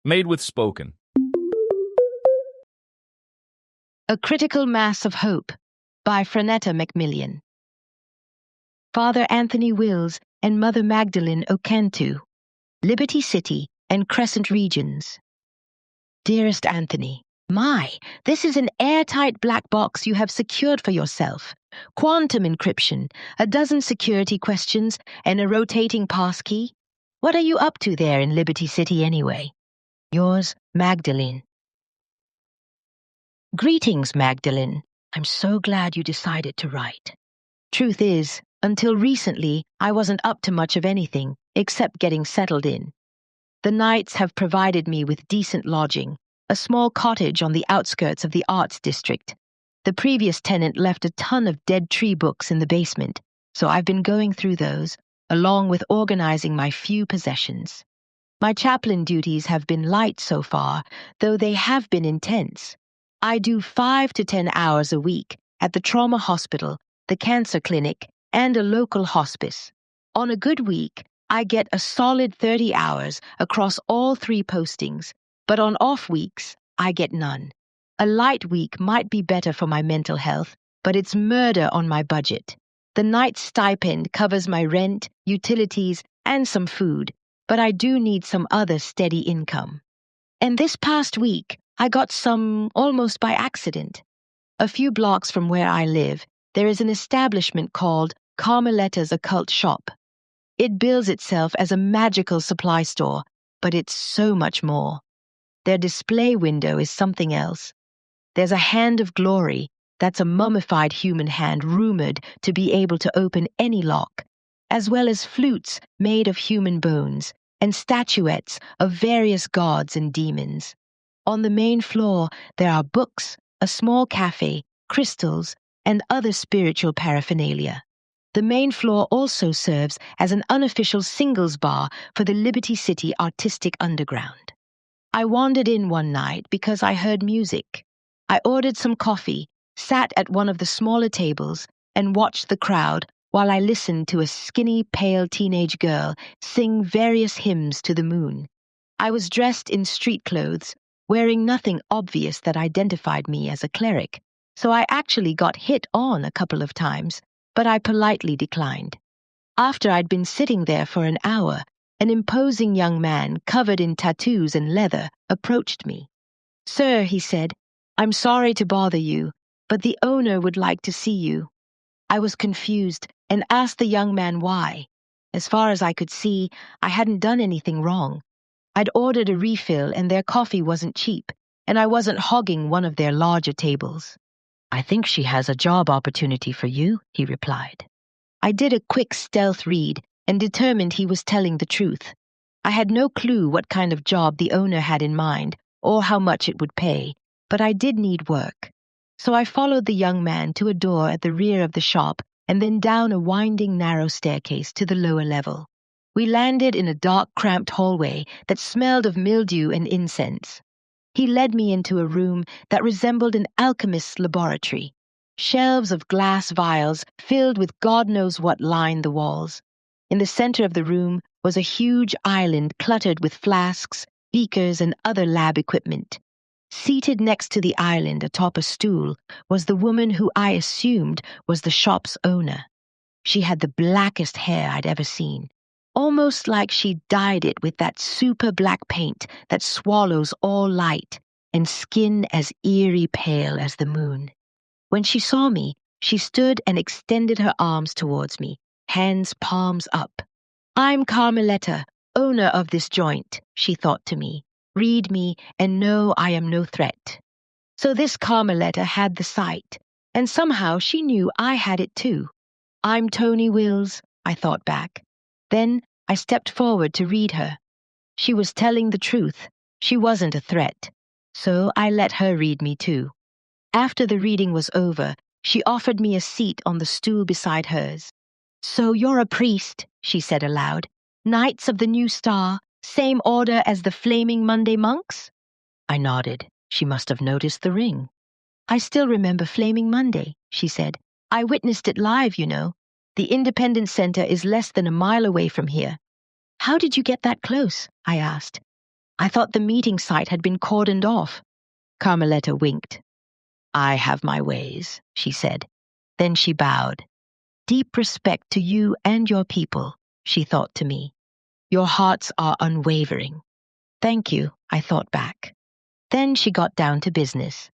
Made with Spoken. A Critical Mass of Hope by Franetta McMillian. Father Anthony Wills and Mother Magdalene Ocantu, Liberty City and Crescent Regions. Dearest Anthony, this is an airtight black box you have secured for yourself. Quantum encryption, a dozen security questions, and a rotating passkey. What are you up to there in Liberty City anyway? Yours, Magdalene. Greetings, Magdalene. I'm so glad you decided to write. Truth is, until recently, I wasn't up to much of anything, except getting settled in. The Knights have provided me with decent lodging, a small cottage on the outskirts of the Arts District. The previous tenant left a ton of dead tree books in the basement, so I've been going through those, along with organizing my few possessions. My chaplain duties have been light so far, though they have been intense. I do 5 to 10 hours a week at the trauma hospital, the cancer clinic, and a local hospice. On a good week, I get a solid 30 hours across all 3 postings, but on off weeks, I get none. A light week might be better for my mental health, but it's murder on my budget. The night stipend covers my rent, utilities, and some food, but I do need some other steady income. And this past week, I got some almost by accident. A few blocks from where I live, there is an establishment called Carmeleta's Occult Shop. It bills itself as a magical supply store, but it's so much more. Their display window is something else. There's a hand of glory, that's a mummified human hand rumored to be able to open any lock, as well as flutes made of human bones and statuettes of various gods and demons. On the main floor, there are books, a small cafe, crystals, and other spiritual paraphernalia. The main floor also serves as an unofficial singles bar for the Liberty City artistic underground. I wandered in one night because I heard music. I ordered some coffee, sat at one of the smaller tables, and watched the crowd while I listened to a skinny, pale teenage girl sing various hymns to the moon. I was dressed in street clothes, wearing nothing obvious that identified me as a cleric, so I actually got hit on a couple of times, but I politely declined. After I'd been sitting there for an hour, an imposing young man covered in tattoos and leather approached me. "Sir," he said, "I'm sorry to bother you, but the owner would like to see you." I was confused and asked the young man why. As far as I could see, I hadn't done anything wrong. I'd ordered a refill and their coffee wasn't cheap, and I wasn't hogging one of their larger tables. "I think she has a job opportunity for you," he replied. I did a quick stealth read and determined he was telling the truth. I had no clue what kind of job the owner had in mind or how much it would pay, but I did need work. So I followed the young man to a door at the rear of the shop and then down a winding, narrow staircase to the lower level. We landed in a dark, cramped hallway that smelled of mildew and incense. He led me into a room that resembled an alchemist's laboratory. Shelves of glass vials filled with God knows what lined the walls. In the center of the room was a huge island cluttered with flasks, beakers, and other lab equipment. Seated next to the island atop a stool was the woman who I assumed was the shop's owner. She had the blackest hair I'd ever seen, almost like she dyed it with that super black paint that swallows all light, and skin as eerie pale as the moon. When she saw me, she stood and extended her arms towards me, hands palms up. "I'm Carmeleta, owner of this joint," she thought to me. "Read me and know I am no threat." So this Carmeleta had the sight, and somehow she knew I had it too. "I'm Tony Wills," I thought back. Then I stepped forward to read her. She was telling the truth. She wasn't a threat. So I let her read me too. After the reading was over, she offered me a seat on the stool beside hers. "So you're a priest," she said aloud. "Knights of the New Star, same order as the Flaming Monday monks?" I nodded. She must have noticed the ring. "I still remember Flaming Monday," she said. "I witnessed it live, you know. The Independence Center is less than a mile away from here." "How did you get that close?" I asked. I thought the meeting site had been cordoned off. Carmeletta winked. I have my ways, she said. Then she bowed. Deep respect to you and your people, she thought to me. Your hearts are unwavering. Thank you, I thought back. Then she got down to business.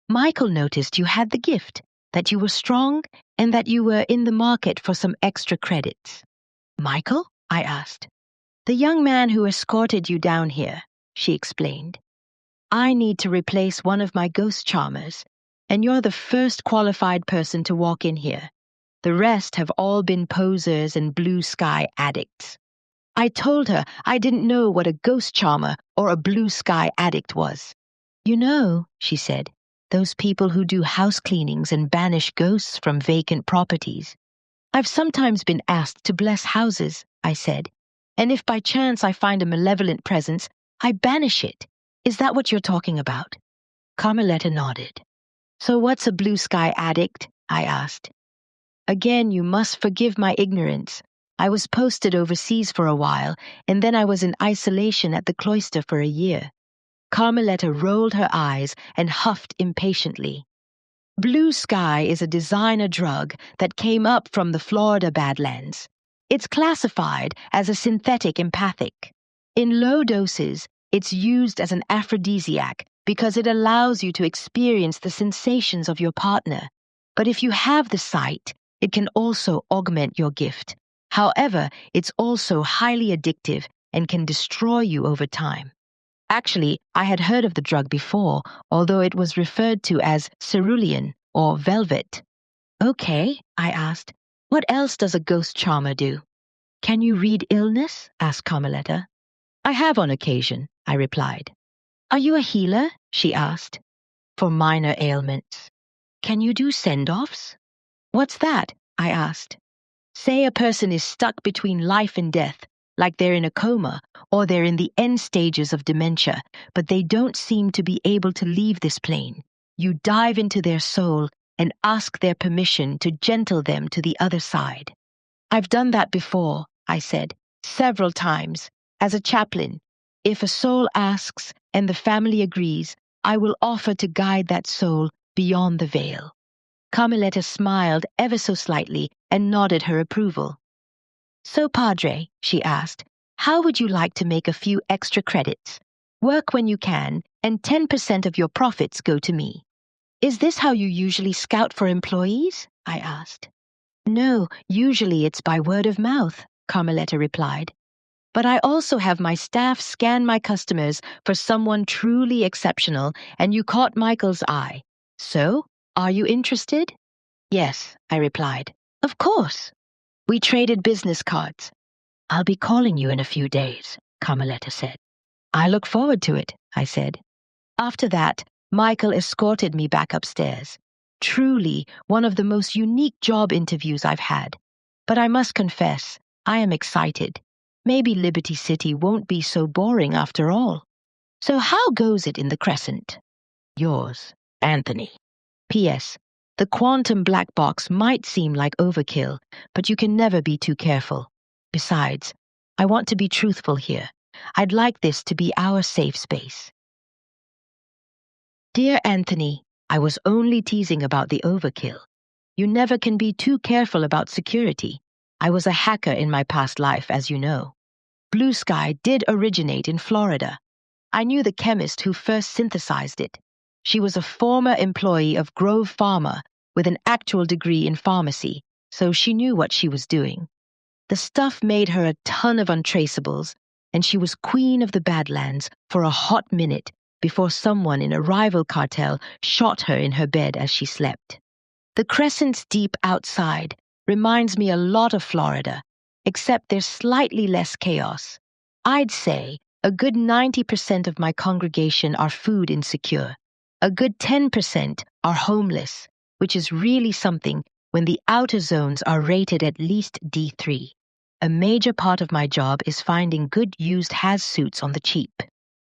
Michael noticed you had the gift, that you were strong, and that you were in the market for some extra credits. Michael? I asked. The young man who escorted you down here, she explained. I need to replace one of my ghost charmers, and you're the first qualified person to walk in here. The rest have all been posers and blue sky addicts. I told her I didn't know what a ghost charmer or a blue sky addict was. You know, she said, those people who do house cleanings and banish ghosts from vacant properties. I've sometimes been asked to bless houses, I said, and if by chance I find a malevolent presence, I banish it. Is that what you're talking about? Carmeletta nodded. So what's a blue sky addict? I asked. Again, you must forgive my ignorance. I was posted overseas for a while, and then I was in isolation at the cloister for a year. Carmeletta rolled her eyes and huffed impatiently. Blue Sky is a designer drug that came up from the Florida Badlands. It's classified as a synthetic empathic. In low doses, it's used as an aphrodisiac because it allows you to experience the sensations of your partner. But if you have the sight, it can also augment your gift. However, it's also highly addictive and can destroy you over time. Actually, I had heard of the drug before, although it was referred to as cerulean or velvet. Okay, I asked. What else does a ghost charmer do? Can you read illness? Asked Carmeletta. I have on occasion, I replied. Are you a healer? She asked. For minor ailments. Can you do send-offs? What's that? I asked. Say a person is stuck between life and death, like they're in a coma, or they're in the end stages of dementia, but they don't seem to be able to leave this plane. You dive into their soul and ask their permission to gentle them to the other side. I've done that before, I said, several times. As a chaplain, if a soul asks and the family agrees, I will offer to guide that soul beyond the veil. Carmeletta smiled ever so slightly and nodded her approval. So, Padre, she asked, how would you like to make a few extra credits? Work when you can, and 10% of your profits go to me. Is this how you usually scout for employees? I asked. No, usually it's by word of mouth, Carmeletta replied. But I also have my staff scan my customers for someone truly exceptional, and you caught Michael's eye. So, are you interested? Yes, I replied. Of course. We traded business cards. I'll be calling you in a few days, Carmeletta said. I look forward to it, I said. After that, Michael escorted me back upstairs. Truly one of the most unique job interviews I've had. But I must confess, I am excited. Maybe Liberty City won't be so boring after all. So how goes it in the Crescent? Yours, Anthony. P.S. The quantum black box might seem like overkill, but you can never be too careful. Besides, I want to be truthful here. I'd like this to be our safe space. Dear Anthony, I was only teasing about the overkill. You never can be too careful about security. I was a hacker in my past life, as you know. Blue Sky did originate in Florida. I knew the chemist who first synthesized it. She was a former employee of Grove Pharma with an actual degree in pharmacy, so she knew what she was doing. The stuff made her a ton of untraceables, and she was queen of the Badlands for a hot minute before someone in a rival cartel shot her in her bed as she slept. The Crescent's deep outside reminds me a lot of Florida, except there's slightly less chaos. I'd say a good 90% of my congregation are food insecure. A good 10% are homeless, which is really something when the outer zones are rated at least D3. A major part of my job is finding good used Haz suits on the cheap.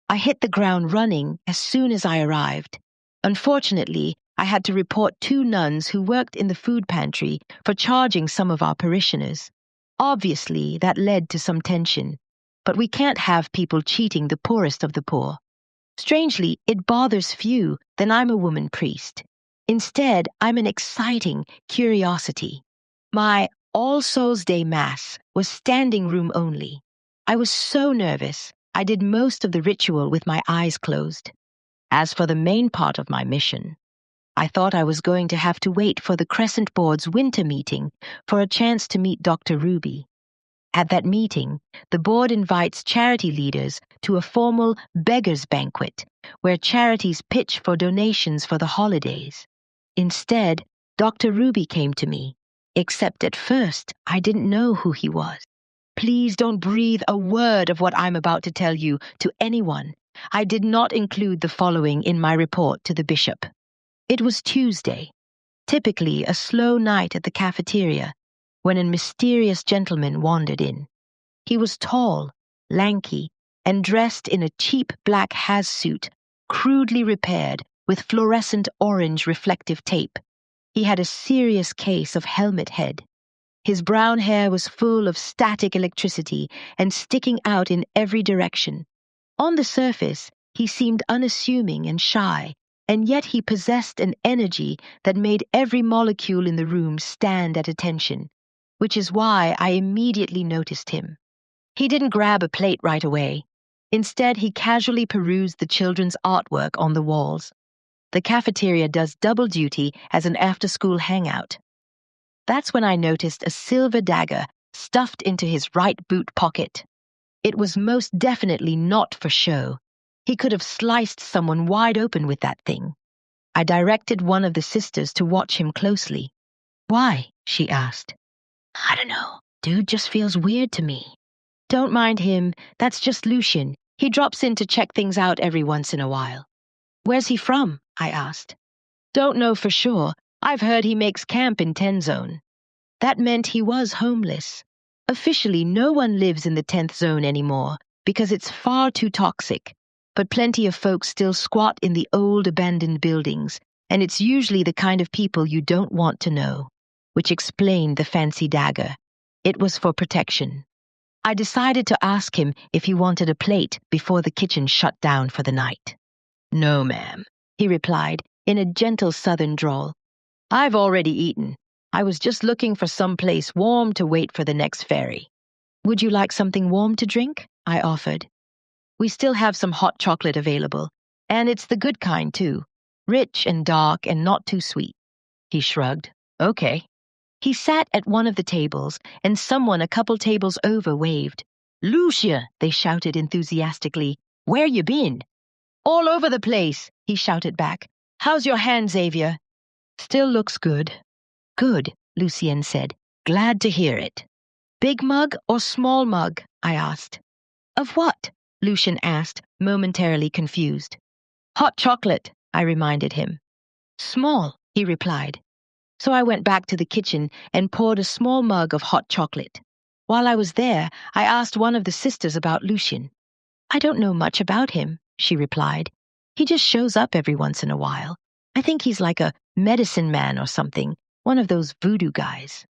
I hit the ground running as soon as I arrived. Unfortunately, I had to report 2 nuns who worked in the food pantry for charging some of our parishioners. Obviously, that led to some tension. but we can't have people cheating the poorest of the poor. Strangely, it bothers few that I'm a woman priest. Instead, I'm an exciting curiosity. My All Souls Day Mass was standing room only. I was so nervous, I did most of the ritual with my eyes closed. As for the main part of my mission, I thought I was going to have to wait for the Crescent Board's winter meeting for a chance to meet Dr. Ruby. At that meeting, the board invites charity leaders to a formal beggars' banquet where charities pitch for donations for the holidays. Instead, Dr. Ruby came to me, except at first I didn't know who he was. Please don't breathe a word of what I'm about to tell you to anyone. I did not include the following in my report to the bishop. It was Tuesday, typically a slow night at the cafeteria, when a mysterious gentleman wandered in. He was tall, lanky, and dressed in a cheap black has-suit, crudely repaired with fluorescent orange reflective tape. He had a serious case of helmet head. His brown hair was full of static electricity and sticking out in every direction. On the surface, he seemed unassuming and shy, and yet he possessed an energy that made every molecule in the room stand at attention, which is why I immediately noticed him. He didn't grab a plate right away. Instead, he casually perused the children's artwork on the walls. The cafeteria does double duty as an after-school hangout. That's when I noticed a silver dagger stuffed into his right boot pocket. It was most definitely not for show. He could have sliced someone wide open with that thing. I directed one of the sisters to watch him closely. "Why?" she asked. "I don't know. Dude just feels weird to me." "Don't mind him. That's just Lucian. He drops in to check things out every once in a while." "Where's he from?" I asked. "Don't know for sure. I've heard he makes camp in 10th Zone." That meant he was homeless. Officially, no one lives in the 10th Zone anymore because it's far too toxic, but plenty of folks still squat in the old abandoned buildings, and it's usually the kind of people you don't want to know, which explained the fancy dagger. It was for protection. I decided to ask him if he wanted a plate before the kitchen shut down for the night. "No, ma'am," he replied in a gentle southern drawl. "I've already eaten. I was just looking for some place warm to wait for the next ferry." "Would you like something warm to drink?" I offered. "We still have some hot chocolate available, and it's the good kind too. Rich and dark and not too sweet." He shrugged. "Okay." He sat at one of the tables, and someone a couple tables over waved. "Lucia!" they shouted enthusiastically. "Where you been?" "All over the place," he shouted back. "How's your hand, Xavier?" "Still looks good." "Good," Lucien said. "Glad to hear it." "Big mug or small mug?" I asked. "Of what?" Lucian asked, momentarily confused. "Hot chocolate," I reminded him. "Small," he replied. So I went back to the kitchen and poured a small mug of hot chocolate. While I was there, I asked one of the sisters about Lucian. "I don't know much about him," she replied. "He just shows up every once in a while. I think he's like a medicine man or something, one of those voodoo guys."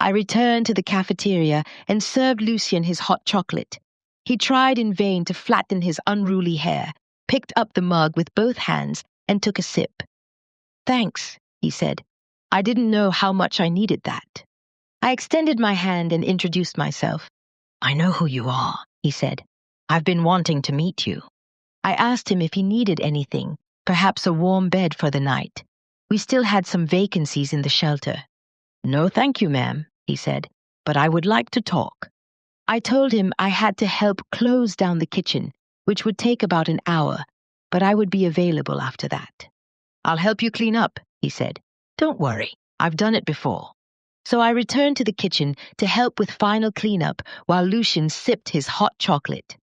I returned to the cafeteria and served Lucian his hot chocolate. He tried in vain to flatten his unruly hair, picked up the mug with both hands, and took a sip. "Thanks," he said. "I didn't know how much I needed that." I extended my hand and introduced myself. "I know who you are," he said. "I've been wanting to meet you." I asked him if he needed anything, perhaps a warm bed for the night. We still had some vacancies in the shelter. "No, thank you, ma'am," he said, "but I would like to talk." I told him I had to help close down the kitchen, which would take about an hour, but I would be available after that. "I'll help you clean up," he said. "Don't worry, I've done it before." So I returned to the kitchen to help with final cleanup while Lucian sipped his hot chocolate.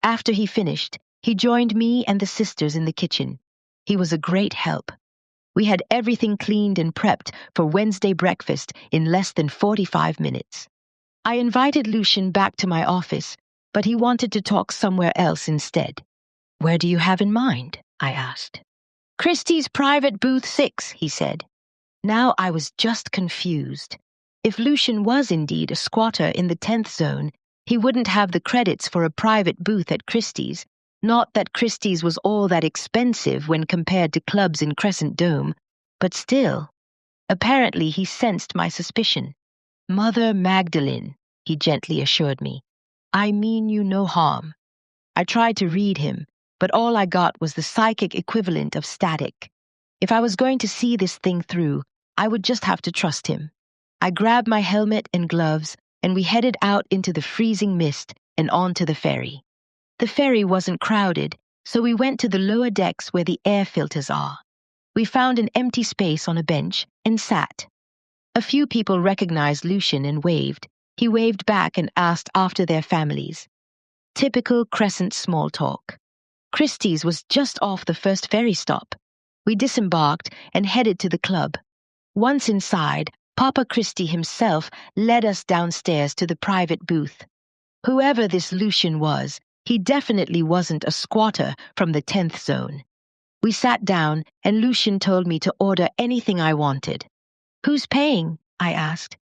After he finished, he joined me and the sisters in the kitchen. He was a great help. We had everything cleaned and prepped for Wednesday breakfast in less than 45 minutes. I invited Lucian back to my office, but he wanted to talk somewhere else instead. "Where do you have in mind?" I asked. "Christie's private booth 6, he said. Now I was just confused. If Lucian was indeed a squatter in the 10th Zone, He wouldn't have the credits for a private booth at Christie's. Not that Christie's was all that expensive when compared to clubs in Crescent Dome, but still. Apparently he sensed my suspicion. "Mother Magdalene," he gently assured me. "I mean you no harm." I tried to read him, but all I got was the psychic equivalent of static. If I was going to see this thing through, I would just have to trust him. I grabbed my helmet and gloves, and we headed out into the freezing mist and onto the ferry. The ferry wasn't crowded, so we went to the lower decks where the air filters are. We found an empty space on a bench and sat. A few people recognized Lucian and waved. He waved back and asked after their families. Typical Crescent small talk. Christie's was just off the first ferry stop. We disembarked and headed to the club. Once inside, Papa Christie himself led us downstairs to the private booth. Whoever this Lucian was, he definitely wasn't a squatter from the 10th zone. We sat down, and Lucian told me to order anything I wanted. "Who's paying?" I asked.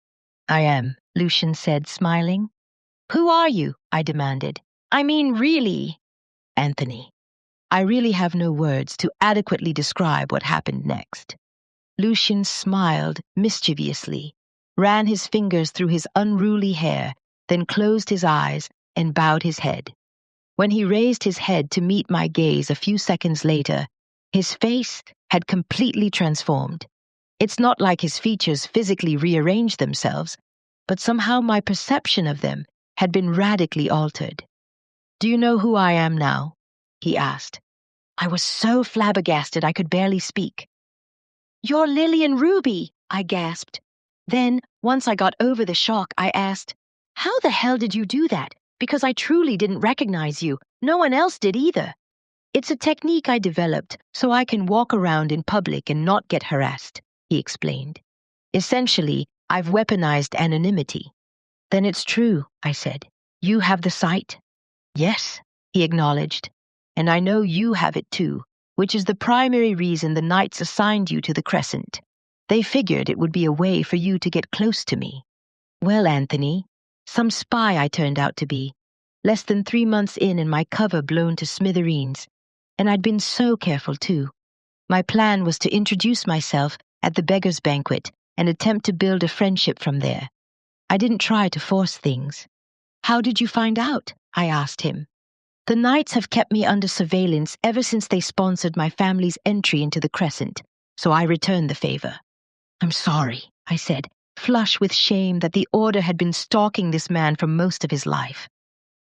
"I am," Lucian said, smiling. "Who are you?" I demanded. "I mean, really." "Anthony." I really have no words to adequately describe what happened next. Lucian smiled mischievously, ran his fingers through his unruly hair, then closed his eyes and bowed his head. When he raised his head to meet my gaze a few seconds later, his face had completely transformed. It's not like his features physically rearranged themselves, but somehow my perception of them had been radically altered. "Do you know who I am now?" he asked. I was so flabbergasted I could barely speak. "You're Lillian Ruby," I gasped. Then, once I got over the shock, I asked, "How the hell did you do that? Because I truly didn't recognize you. No one else did either." "It's a technique I developed so I can walk around in public and not get harassed," he explained. "Essentially, I've weaponized anonymity." "Then it's true," I said. "You have the sight?" "Yes," he acknowledged. "And I know you have it too, which is the primary reason the Knights assigned you to the Crescent. They figured it would be a way for you to get close to me." Well, Anthony, some spy I turned out to be. Less than 3 months in and my cover blown to smithereens. And I'd been so careful too. My plan was to introduce myself at the beggars' banquet and attempt to build a friendship from there. I didn't try to force things. "How did you find out?" I asked him. "The Knights have kept me under surveillance ever since they sponsored my family's entry into the Crescent, so I returned the favor." "I'm sorry," I said, flush with shame that the Order had been stalking this man for most of his life.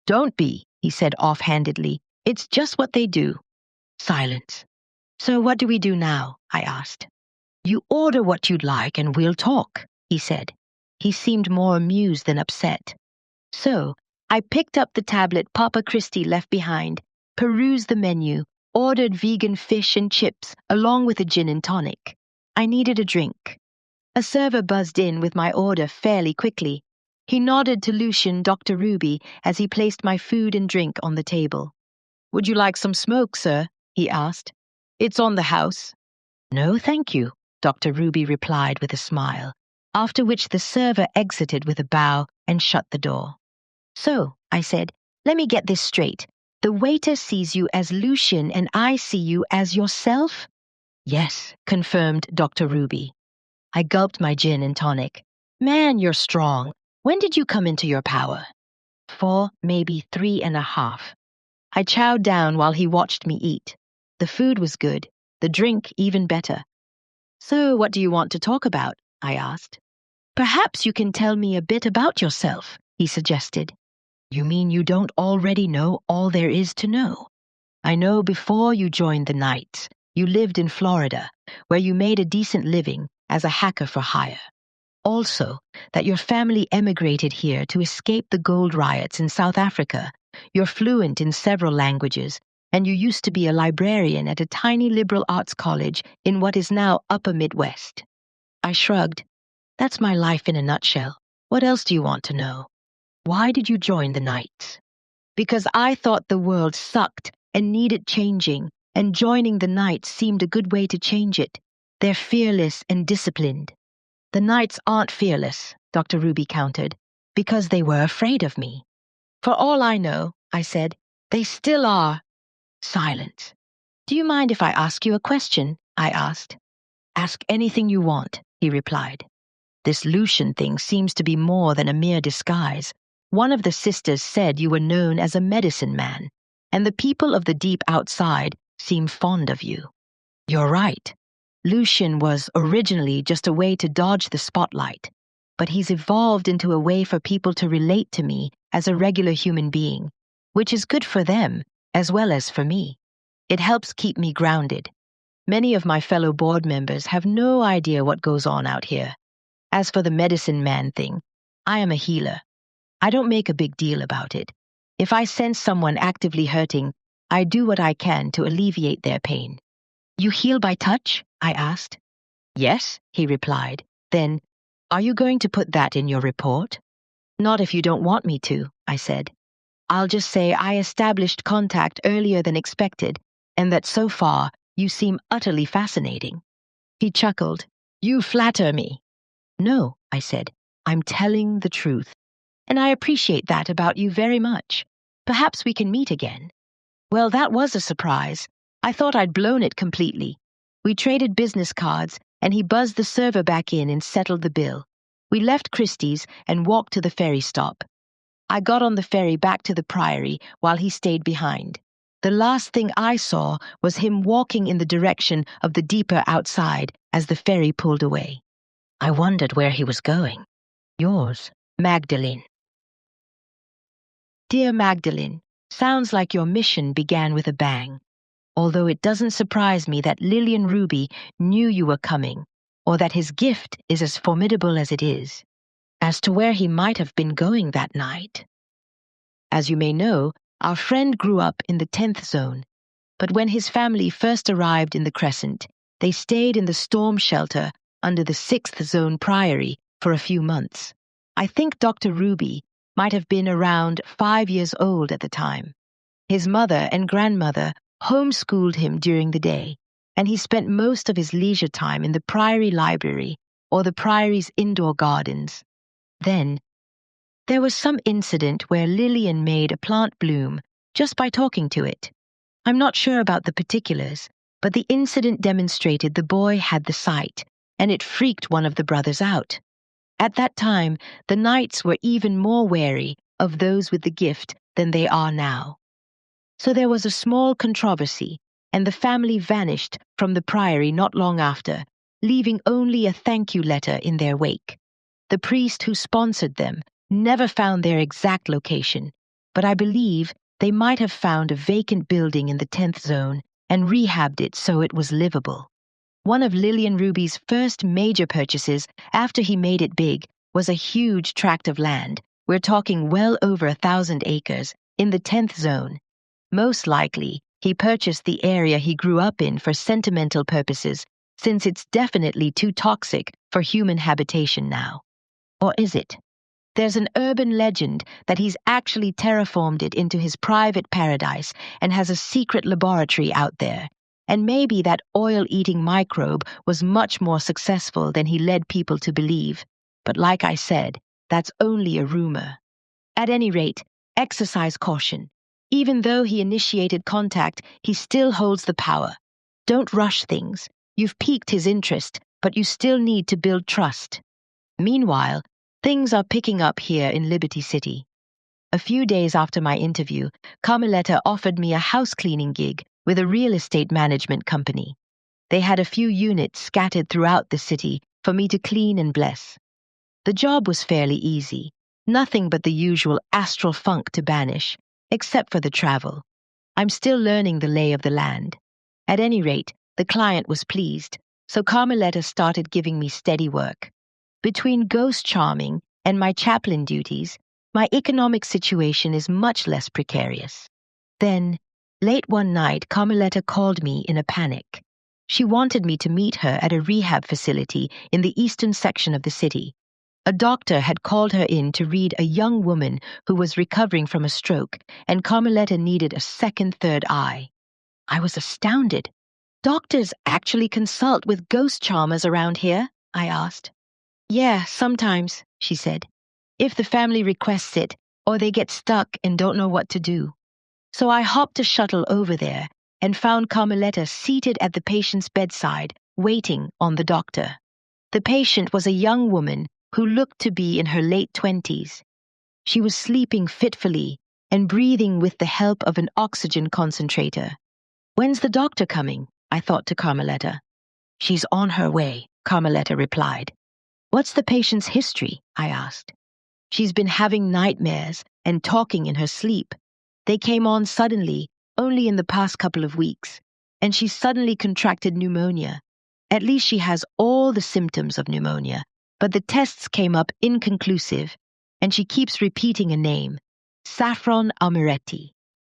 "Don't be," he said offhandedly. "It's just what they do." Silence. "So what do we do now?" I asked. "You order what you'd like and we'll talk," he said. He seemed more amused than upset. So, I picked up the tablet Papa Christie left behind, perused the menu, ordered vegan fish and chips along with a gin and tonic. I needed a drink. A server buzzed in with my order fairly quickly. He nodded to Lucian Dr. Ruby as he placed my food and drink on the table. "Would you like some smoke, sir?" he asked. "It's on the house." "No, thank you," Dr. Ruby replied with a smile, after which the server exited with a bow and shut the door. "So," I said, "let me get this straight. The waiter sees you as Lucian and I see you as yourself?" "Yes," confirmed Dr. Ruby. I gulped my gin and tonic. "Man, you're strong. When did you come into your power?" 4, maybe 3.5. I chowed down while he watched me eat. The food was good, the drink even better. "So what do you want to talk about?" I asked. "Perhaps you can tell me a bit about yourself," he suggested. "You mean you don't already know all there is to know?" "I know before you joined the Knights, you lived in Florida, where you made a decent living as a hacker for hire. Also, that your family emigrated here to escape the gold riots in South Africa. You're fluent in several languages, and you used to be a librarian at a tiny liberal arts college in what is now Upper Midwest." I shrugged. "That's my life in a nutshell. What else do you want to know?" "Why did you join the Knights?" "Because I thought the world sucked and needed changing, and joining the Knights seemed a good way to change it. They're fearless and disciplined." "The Knights aren't fearless," Dr. Ruby countered, "because they were afraid of me." For all I know, I said, they still are. Silence. Do you mind if I ask you a question? I asked. Ask anything you want, he replied. This Lucian thing seems to be more than a mere disguise. One of the sisters said you were known as a medicine man, and the people of the deep outside seem fond of you. You're right. Lucian was originally just a way to dodge the spotlight, but he's evolved into a way for people to relate to me as a regular human being, which is good for them as well as for me. It helps keep me grounded. Many of my fellow board members have no idea what goes on out here. As for the medicine man thing, I am a healer. I don't make a big deal about it. If I sense someone actively hurting, I do what I can to alleviate their pain. You heal by touch? I asked. Yes, he replied. Then, are you going to put that in your report? Not if you don't want me to, I said. I'll just say I established contact earlier than expected, and that so far you seem utterly fascinating. He chuckled. You flatter me. No, I said. I'm telling the truth. And I appreciate that about you very much. Perhaps we can meet again. Well, that was a surprise. I thought I'd blown it completely. We traded business cards, and he buzzed the server back in and settled the bill. We left Christie's and walked to the ferry stop. I got on the ferry back to the Priory while he stayed behind. The last thing I saw was him walking in the direction of the deeper outside as the ferry pulled away. I wondered where he was going. Yours, Magdalene. Dear Magdalene, sounds like your mission began with a bang. Although it doesn't surprise me that Lillian Ruby knew you were coming, or that his gift is as formidable as it is. As to where he might have been going that night. As you may know, our friend grew up in the 10th zone, but when his family first arrived in the Crescent, they stayed in the storm shelter under the 6th zone Priory for a few months. I think Dr. Ruby might have been around 5 years old at the time. His mother and grandmother homeschooled him during the day, and he spent most of his leisure time in the Priory Library or the Priory's indoor gardens. Then, there was some incident where Lillian made a plant bloom just by talking to it. I'm not sure about the particulars, but the incident demonstrated the boy had the sight, and it freaked one of the brothers out. At that time, the knights were even more wary of those with the gift than they are now. So there was a small controversy, and the family vanished from the Priory not long after, leaving only a thank you letter in their wake. The priest who sponsored them never found their exact location, but I believe they might have found a vacant building in the 10th zone and rehabbed it so it was livable. One of Lillian Ruby's first major purchases after he made it big was a huge tract of land. We're talking well over 1,000 acres in the 10th zone. Most likely, he purchased the area he grew up in for sentimental purposes, since it's definitely too toxic for human habitation now. Or is it? There's an urban legend that he's actually terraformed it into his private paradise and has a secret laboratory out there. And maybe that oil-eating microbe was much more successful than he led people to believe. But like I said, that's only a rumor. At any rate, exercise caution. Even though he initiated contact, he still holds the power. Don't rush things. You've piqued his interest, but you still need to build trust. Meanwhile, things are picking up here in Liberty City. A few days after my interview, Carmeletta offered me a house-cleaning gig with a real estate management company. They had a few units scattered throughout the city for me to clean and bless. The job was fairly easy, nothing but the usual astral funk to banish, except for the travel. I'm still learning the lay of the land. At any rate, the client was pleased, so Carmeletta started giving me steady work. Between ghost charming and my chaplain duties, my economic situation is much less precarious. Then, late one night, Carmeletta called me in a panic. She wanted me to meet her at a rehab facility in the eastern section of the city. A doctor had called her in to read a young woman who was recovering from a stroke, and Carmeletta needed a second third eye. I was astounded. Doctors actually consult with ghost charmers around here? I asked. Yeah, sometimes, she said. If the family requests it, or they get stuck and don't know what to do. So I hopped a shuttle over there and found Carmeletta seated at the patient's bedside, waiting on the doctor. The patient was a young woman who looked to be in her late 20s. She was sleeping fitfully and breathing with the help of an oxygen concentrator. "When's the doctor coming?" I thought to Carmeletta. "She's on her way," Carmeletta replied. "What's the patient's history?" I asked. "She's been having nightmares and talking in her sleep. They came on suddenly, only in the past couple of weeks, and she suddenly contracted pneumonia. At least she has all the symptoms of pneumonia, but the tests came up inconclusive, and she keeps repeating a name, Saffron Almiretti."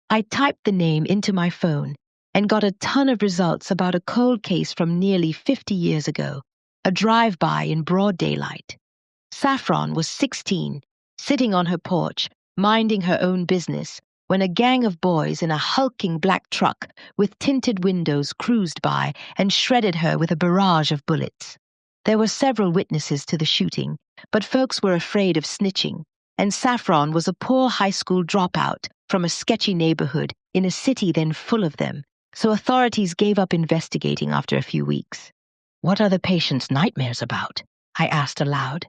I typed the name into my phone and got a ton of results about a cold case from nearly 50 years ago, a drive-by in broad daylight. Saffron was 16, sitting on her porch, minding her own business, when a gang of boys in a hulking black truck with tinted windows cruised by and shredded her with a barrage of bullets. There were several witnesses to the shooting, but folks were afraid of snitching, and Saffron was a poor high school dropout from a sketchy neighborhood in a city then full of them, so authorities gave up investigating after a few weeks. "What are the patient's nightmares about?" I asked aloud.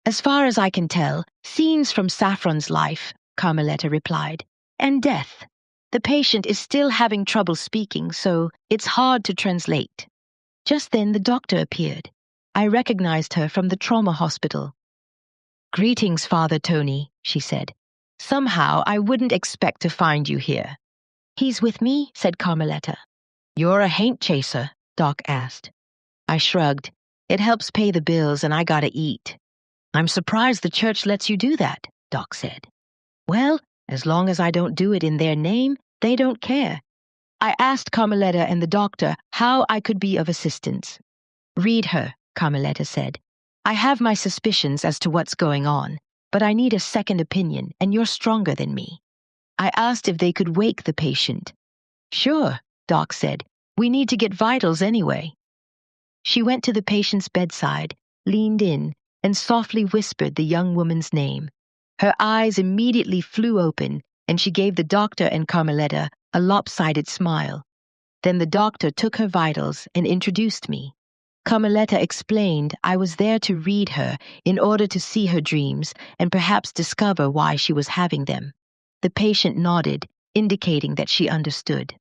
"As far as I can tell, scenes from Saffron's life," Carmeletta replied, "and death. The patient is still having trouble speaking, so it's hard to translate." Just then the doctor appeared. I recognized her from the trauma hospital. "Greetings, Father Tony," she said. "Somehow I wouldn't expect to find you here." "He's with me," said Carmeletta. "You're a haint chaser?" Doc asked. I shrugged. "It helps pay the bills and I gotta eat." "I'm surprised the church lets you do that," Doc said. "Well, as long as I don't do it in their name, they don't care." I asked Carmeletta and the doctor how I could be of assistance. "Read her," Carmeletta said. "I have my suspicions as to what's going on, but I need a second opinion, and you're stronger than me." I asked if they could wake the patient. "Sure," Doc said. "We need to get vitals anyway." She went to the patient's bedside, leaned in, and softly whispered the young woman's name. Her eyes immediately flew open, and she gave the doctor and Carmeletta a lopsided smile. Then the doctor took her vitals and introduced me. Carmeletta explained I was there to read her in order to see her dreams and perhaps discover why she was having them. The patient nodded, indicating that she understood.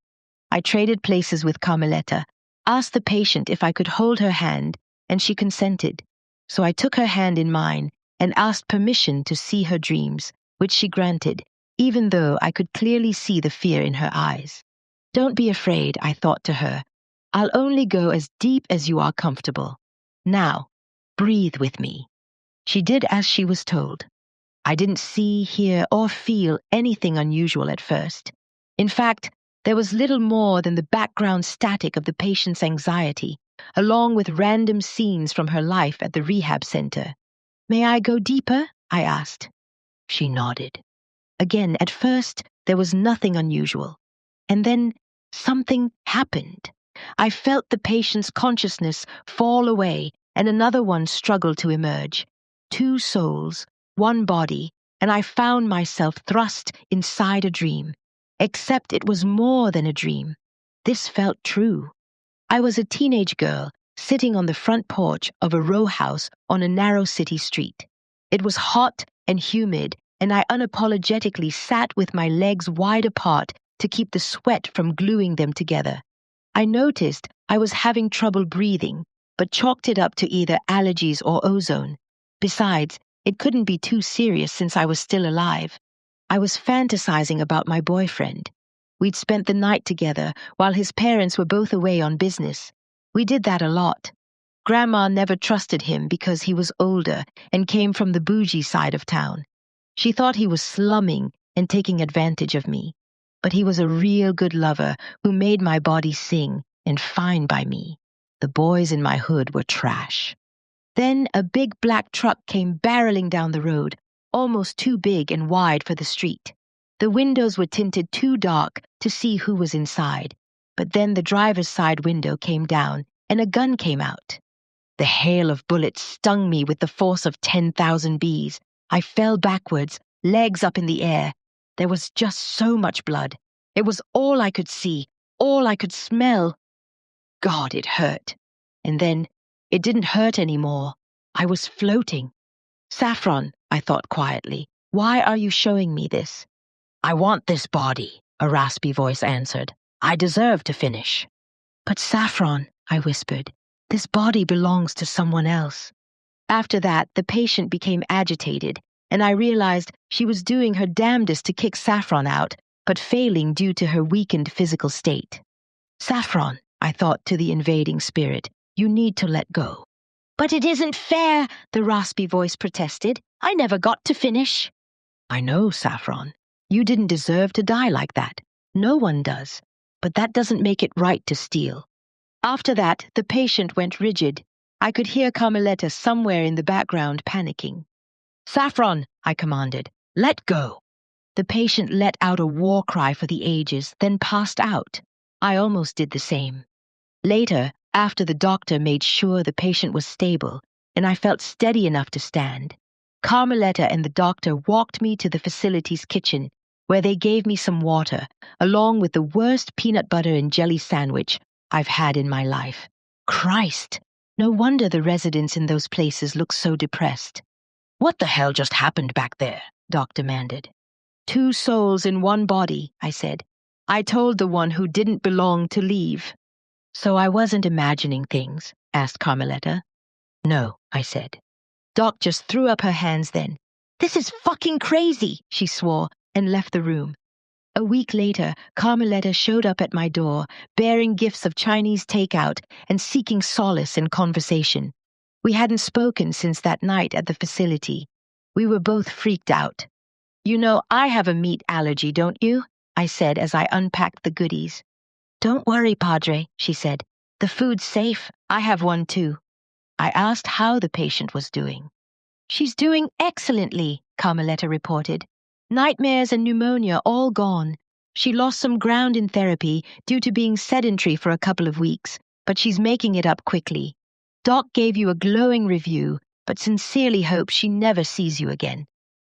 I traded places with Carmeletta, asked the patient if I could hold her hand, and she consented. So I took her hand in mine and asked permission to see her dreams, which she granted, even though I could clearly see the fear in her eyes. "Don't be afraid," I thought to her. "I'll only go as deep as you are comfortable. Now, breathe with me." She did as she was told. I didn't see, hear, or feel anything unusual at first. In fact, there was little more than the background static of the patient's anxiety, along with random scenes from her life at the rehab center. "May I go deeper?" I asked. She nodded. Again, at first, there was nothing unusual. And then something happened. I felt the patient's consciousness fall away, and another one struggled to emerge. 2 souls, 1 body, and I found myself thrust inside a dream. Except it was more than a dream. This felt true. I was a teenage girl sitting on the front porch of a row house on a narrow city street. It was hot and humid, and I unapologetically sat with my legs wide apart to keep the sweat from gluing them together. I noticed I was having trouble breathing, but chalked it up to either allergies or ozone. Besides, it couldn't be too serious since I was still alive. I was fantasizing about my boyfriend. We'd spent the night together while his parents were both away on business. We did that a lot. Grandma never trusted him because he was older and came from the bougie side of town. She thought he was slumming and taking advantage of me. But he was a real good lover who made my body sing and fine by me. The boys in my hood were trash. Then a big black truck came barreling down the road, almost too big and wide for the street. The windows were tinted too dark to see who was inside, but then the driver's side window came down and a gun came out. The hail of bullets stung me with the force of 10,000 bees. I fell backwards, legs up in the air. There was just so much blood. It was all I could see, all I could smell. God, it hurt. And then it didn't hurt anymore. I was floating. Saffron, I thought quietly, why are you showing me this? I want this body, a raspy voice answered. I deserve to finish. But Saffron, I whispered, this body belongs to someone else. After that, the patient became agitated, and I realized she was doing her damnedest to kick Saffron out, but failing due to her weakened physical state. Saffron, I thought to the invading spirit, you need to let go. But it isn't fair, the raspy voice protested. I never got to finish. I know, Saffron. You didn't deserve to die like that. No one does. But that doesn't make it right to steal. After that, the patient went rigid. I could hear Carmeletta somewhere in the background panicking. Saffron, I commanded, let go. The patient let out a war cry for the ages, then passed out. I almost did the same. Later, after the doctor made sure the patient was stable, and I felt steady enough to stand, Carmeletta and the doctor walked me to the facility's kitchen, where they gave me some water, along with the worst peanut butter and jelly sandwich I've had in my life. Christ! No wonder the residents in those places look so depressed. What the hell just happened back there? Doc demanded. 2 souls in one body, I said. I told the one who didn't belong to leave. So I wasn't imagining things, asked Carmeletta. No, I said. Doc just threw up her hands then. This is fucking crazy, she swore, and left the room. A week later, Carmeletta showed up at my door, bearing gifts of Chinese takeout and seeking solace in conversation. We hadn't spoken since that night at the facility. We were both freaked out. You know, I have a meat allergy, don't you? I said as I unpacked the goodies. Don't worry, Padre, she said. The food's safe. I have one too. I asked how the patient was doing. She's doing excellently, Carmeletta reported. Nightmares and pneumonia all gone. She lost some ground in therapy due to being sedentary for a couple of weeks, but she's making it up quickly. Doc gave you a glowing review, but sincerely hopes she never sees you again.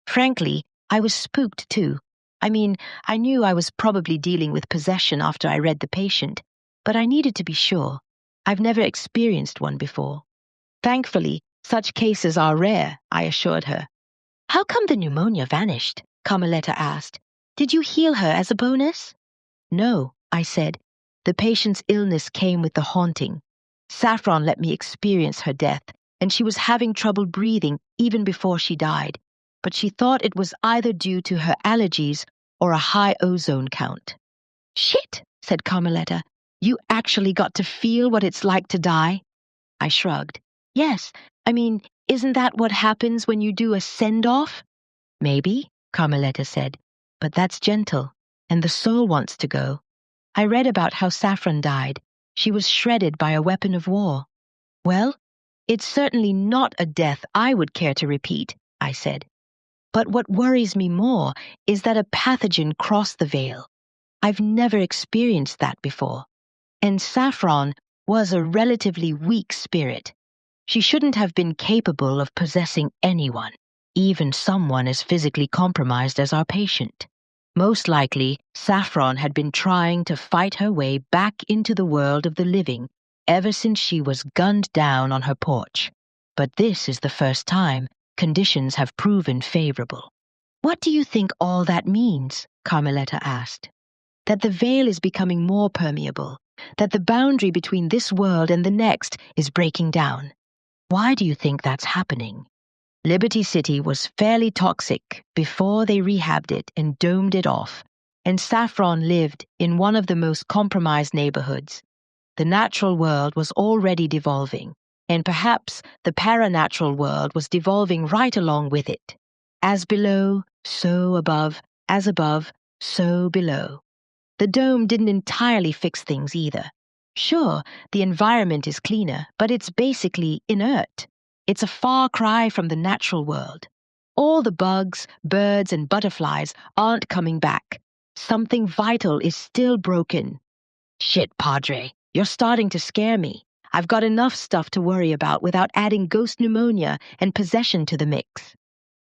Frankly, I was spooked too. I mean, I knew I was probably dealing with possession after I read the patient, but I needed to be sure. I've never experienced one before. Thankfully, such cases are rare, I assured her. How come the pneumonia vanished? Carmeletta asked. Did you heal her as a bonus? No, I said. The patient's illness came with the haunting. Saffron let me experience her death, and she was having trouble breathing even before she died. But she thought it was either due to her allergies or a high ozone count. Shit, said Carmeletta. You actually got to feel what it's like to die? I shrugged. Yes, I mean, isn't that what happens when you do a send-off? Maybe, Carmeletta said, but that's gentle, and the soul wants to go. I read about how Saffron died. She was shredded by a weapon of war. Well, it's certainly not a death I would care to repeat, I said. But what worries me more is that a pathogen crossed the veil. I've never experienced that before. And Saffron was a relatively weak spirit. She shouldn't have been capable of possessing anyone, even someone as physically compromised as our patient. Most likely, Saffron had been trying to fight her way back into the world of the living ever since she was gunned down on her porch. But this is the first time conditions have proven favorable. What do you think all that means? Carmeletta asked. That the veil is becoming more permeable, that the boundary between this world and the next is breaking down. Why do you think that's happening? Liberty City was fairly toxic before they rehabbed it and domed it off, and Saffron lived in one of the most compromised neighborhoods. The natural world was already devolving, and perhaps the paranatural world was devolving right along with it. As below, so above, as above, so below. The dome didn't entirely fix things either. Sure, the environment is cleaner, but it's basically inert. It's a far cry from the natural world. All the bugs, birds, and butterflies aren't coming back. Something vital is still broken. Shit, Padre, you're starting to scare me. I've got enough stuff to worry about without adding ghost pneumonia and possession to the mix.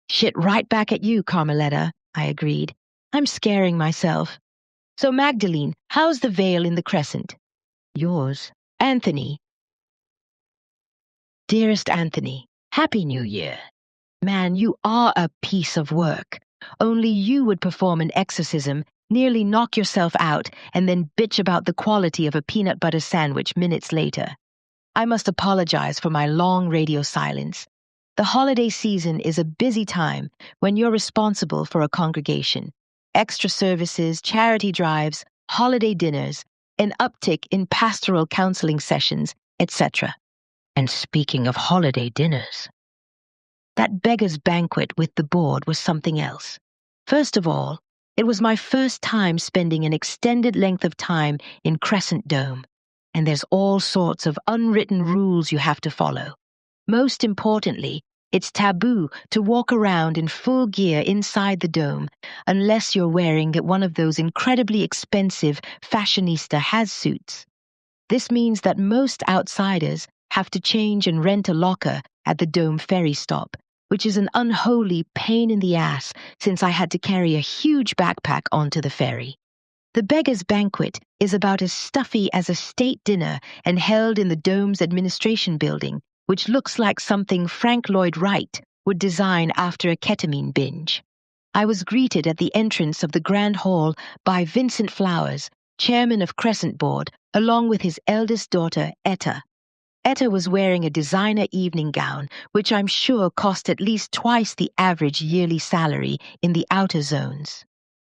Shit right back at you, Carmeletta, I agreed. I'm scaring myself. So, Magdalene, how's the veil in the Crescent? Yours, Anthony. Dearest Anthony, Happy New Year. Man, you are a piece of work. Only you would perform an exorcism, nearly knock yourself out, and then bitch about the quality of a peanut butter sandwich minutes later. I must apologize for my long radio silence. The holiday season is a busy time when you're responsible for a congregation. Extra services, charity drives, holiday dinners, an uptick in pastoral counseling sessions, etc. And speaking of holiday dinners, that beggar's banquet with the board was something else. First of all, it was my first time spending an extended length of time in Crescent Dome, and there's all sorts of unwritten rules you have to follow. Most importantly, it's taboo to walk around in full gear inside the dome unless you're wearing one of those incredibly expensive fashionista has-suits. This means that most outsiders have to change and rent a locker at the dome ferry stop, which is an unholy pain in the ass since I had to carry a huge backpack onto the ferry. The beggar's banquet is about as stuffy as a state dinner and held in the dome's administration building, which looks like something Frank Lloyd Wright would design after a ketamine binge. I was greeted at the entrance of the Grand Hall by Vincent Flowers, chairman of Crescent Board, along with his eldest daughter, Etta. Etta was wearing a designer evening gown, which I'm sure cost at least twice the average yearly salary in the outer zones.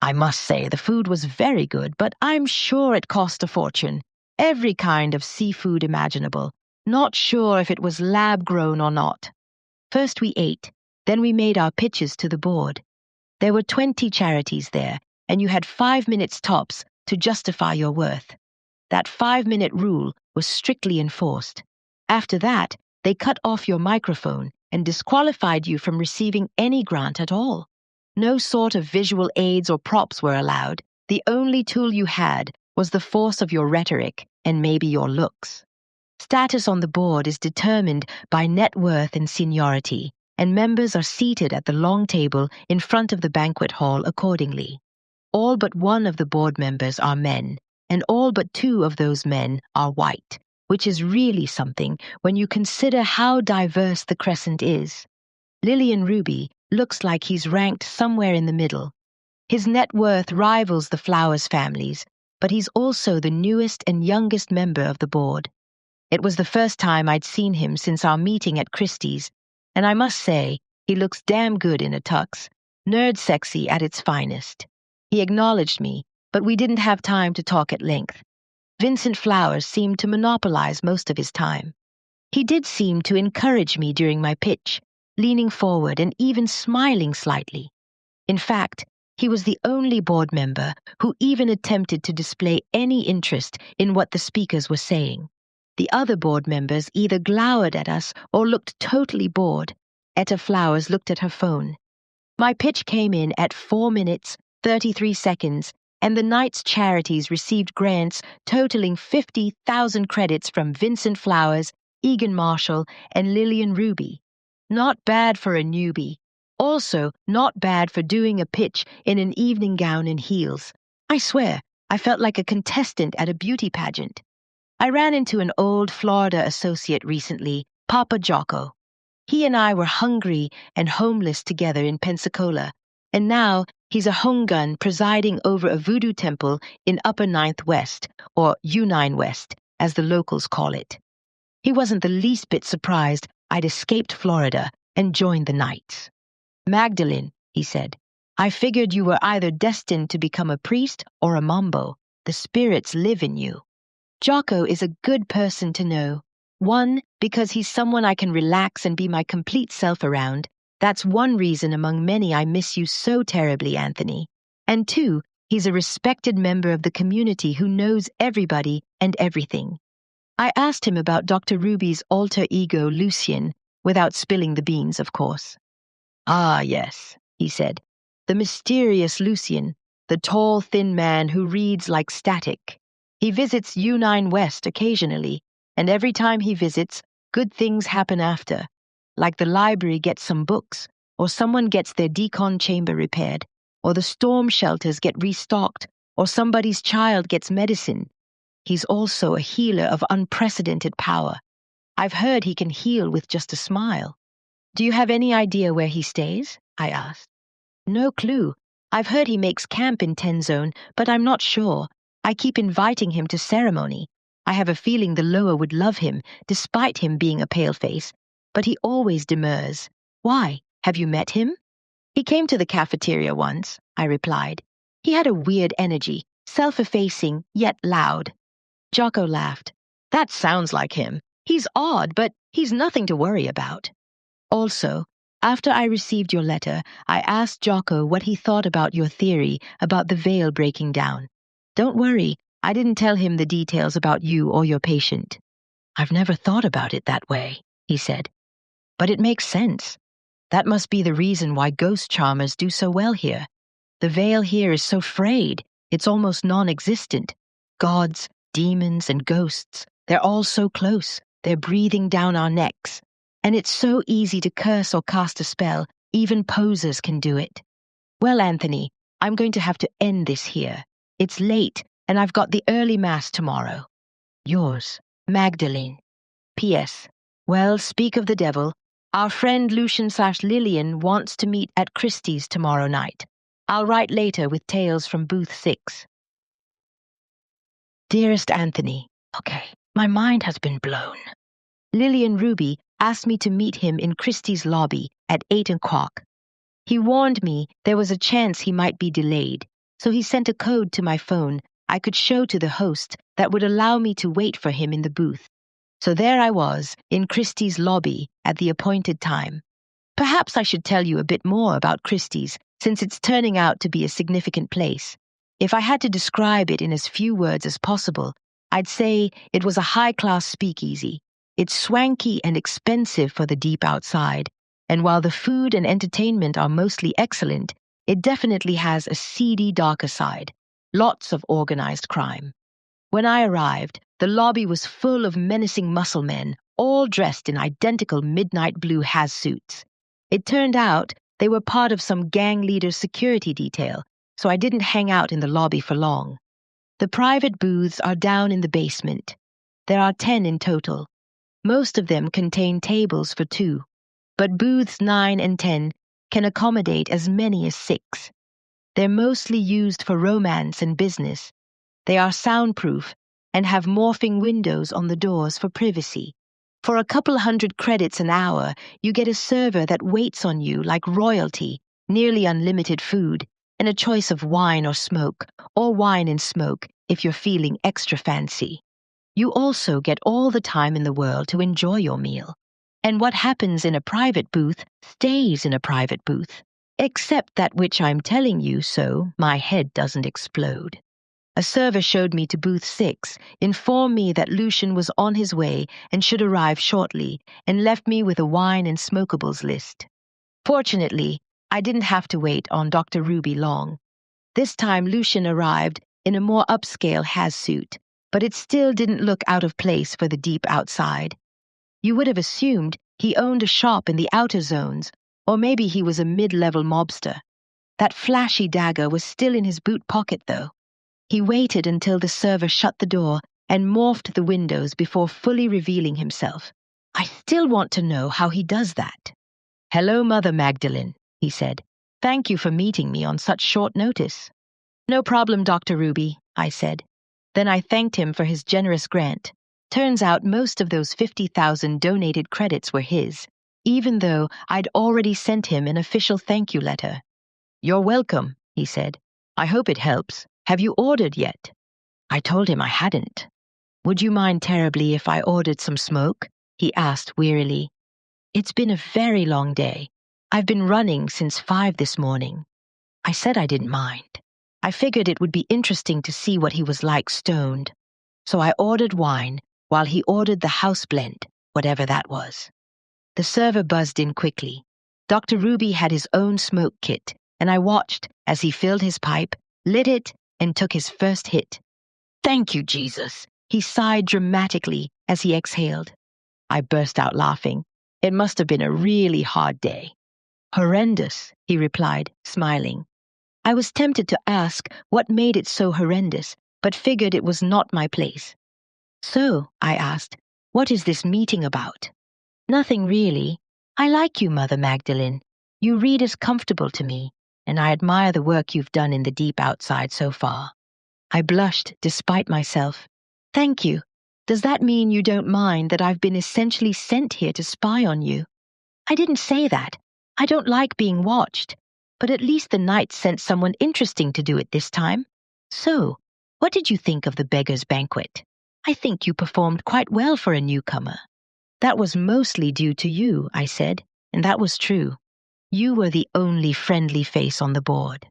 I must say the food was very good, but I'm sure it cost a fortune. Every kind of seafood imaginable. Not sure if it was lab-grown or not. First we ate, then we made our pitches to the board. There were 20 charities there, and you had 5 minutes tops to justify your worth. That 5-minute rule was strictly enforced. After that, they cut off your microphone and disqualified you from receiving any grant at all. No sort of visual aids or props were allowed. The only tool you had was the force of your rhetoric and maybe your looks. Status on the board is determined by net worth and seniority, and members are seated at the long table in front of the banquet hall accordingly. All but one of the board members are men, and all but 2 of those men are white, which is really something when you consider how diverse the Crescent is. Lillian Ruby looks like he's ranked somewhere in the middle. His net worth rivals the Flowers families, but he's also the newest and youngest member of the board. It was the first time I'd seen him since our meeting at Christie's, and I must say, he looks damn good in a tux, nerd sexy at its finest. He acknowledged me, but we didn't have time to talk at length. Vincent Flowers seemed to monopolize most of his time. He did seem to encourage me during my pitch, leaning forward and even smiling slightly. In fact, he was the only board member who even attempted to display any interest in what the speakers were saying. The other board members either glowered at us or looked totally bored. Etta Flowers looked at her phone. My pitch came in at 4 minutes, 33 seconds, and the night's charities received grants totaling 50,000 credits from Vincent Flowers, Egan Marshall, and Lillian Ruby. Not bad for a newbie. Also, not bad for doing a pitch in an evening gown and heels. I swear, I felt like a contestant at a beauty pageant. I ran into an old Florida associate recently, Papa Jocko. He and I were hungry and homeless together in Pensacola, and now he's a home gun presiding over a voodoo temple in Upper 9th West, or U9 West, as the locals call it. He wasn't the least bit surprised I'd escaped Florida and joined the Knights. Magdalene, he said, I figured you were either destined to become a priest or a mambo. The spirits live in you. Jocko is a good person to know. 1, because he's someone I can relax and be my complete self around. That's one reason among many I miss you so terribly, Anthony. And 2, he's a respected member of the community who knows everybody and everything. I asked him about Dr. Ruby's alter ego, Lucien, without spilling the beans, of course. Ah, yes, he said. The mysterious Lucien, the tall, thin man who reads like static. He visits U9 West occasionally, and every time he visits, good things happen after. Like the library gets some books, or someone gets their decon chamber repaired, or the storm shelters get restocked, or somebody's child gets medicine. He's also a healer of unprecedented power. I've heard he can heal with just a smile. Do you have any idea where he stays? I asked. No clue. I've heard he makes camp in 10 Zone, but I'm not sure. I keep inviting him to ceremony. I have a feeling the Loa would love him, despite him being a paleface, but he always demurs. Why? Have you met him? He came to the cafeteria once, I replied. He had a weird energy, self-effacing, yet loud. Jocko laughed. That sounds like him. He's odd, but he's nothing to worry about. Also, after I received your letter, I asked Jocko what he thought about your theory about the veil breaking down. Don't worry, I didn't tell him the details about you or your patient. I've never thought about it that way, he said. But it makes sense. That must be the reason why ghost charmers do so well here. The veil here is so frayed, it's almost non-existent. Gods, demons, and ghosts, they're all so close, they're breathing down our necks. And it's so easy to curse or cast a spell, even posers can do it. Well, Anthony, I'm going to have to end this here. It's late, and I've got the early mass tomorrow. Yours, Magdalene. P.S. Well, speak of the devil. Our friend Lucian/Lillian wants to meet at Christie's tomorrow night. I'll write later with tales from booth 6. Dearest Anthony, okay, my mind has been blown. Lillian Ruby asked me to meet him in Christie's lobby at 8 o'clock. He warned me there was a chance he might be delayed, so he sent a code to my phone I could show to the host that would allow me to wait for him in the booth. So there I was, in Christie's lobby at the appointed time. Perhaps I should tell you a bit more about Christie's, since it's turning out to be a significant place. If I had to describe it in as few words as possible, I'd say it was a high-class speakeasy. It's swanky and expensive for the deep outside, and while the food and entertainment are mostly excellent, it definitely has a seedy, darker side. Lots of organized crime. When I arrived, the lobby was full of menacing muscle men, all dressed in identical midnight blue has suits. It turned out they were part of some gang leader's security detail, so I didn't hang out in the lobby for long. The private booths are down in the basement. There are 10 in total. Most of them contain tables for 2, but booths 9 and 10 can accommodate as many as 6. They're mostly used for romance and business. They are soundproof and have morphing windows on the doors for privacy. For a couple hundred credits an hour, you get a server that waits on you like royalty, nearly unlimited food, and a choice of wine or smoke, or wine and smoke if you're feeling extra fancy. You also get all the time in the world to enjoy your meal. And what happens in a private booth stays in a private booth, except that which I'm telling you so my head doesn't explode. A server showed me to booth 6, informed me that Lucian was on his way and should arrive shortly, and left me with a wine and smokables list. Fortunately, I didn't have to wait on Dr. Ruby long. This time Lucian arrived in a more upscale has-suit, but it still didn't look out of place for the deep outside. You would have assumed he owned a shop in the outer zones, or maybe he was a mid-level mobster. That flashy dagger was still in his boot pocket, though. He waited until the server shut the door and morphed the windows before fully revealing himself. I still want to know how he does that. Hello, Mother Magdalene, he said. Thank you for meeting me on such short notice. No problem, Dr. Ruby, I said. Then I thanked him for his generous grant. Turns out most of those 50,000 donated credits were his, even though I'd already sent him an official thank you letter. You're welcome, he said. I hope it helps. Have you ordered yet? I told him I hadn't. Would you mind terribly if I ordered some smoke? He asked wearily. It's been a very long day. I've been running since 5 this morning. I said I didn't mind. I figured it would be interesting to see what he was like stoned. So I ordered wine while he ordered the house blend, whatever that was. The server buzzed in quickly. Dr. Ruby had his own smoke kit, and I watched as he filled his pipe, lit it, and took his first hit. Thank you, Jesus, he sighed dramatically as he exhaled. I burst out laughing. It must have been a really hard day. Horrendous, he replied, smiling. I was tempted to ask what made it so horrendous, but figured it was not my place. So, I asked, what is this meeting about? Nothing really. I like you, Mother Magdalene. You read is comfortable to me, and I admire the work you've done in the deep outside so far. I blushed despite myself. Thank you. Does that mean you don't mind that I've been essentially sent here to spy on you? I didn't say that. I don't like being watched. But at least the knights sent someone interesting to do it this time. So, what did you think of the beggar's banquet? I think you performed quite well for a newcomer. That was mostly due to you, I said, and that was true. You were the only friendly face on the board.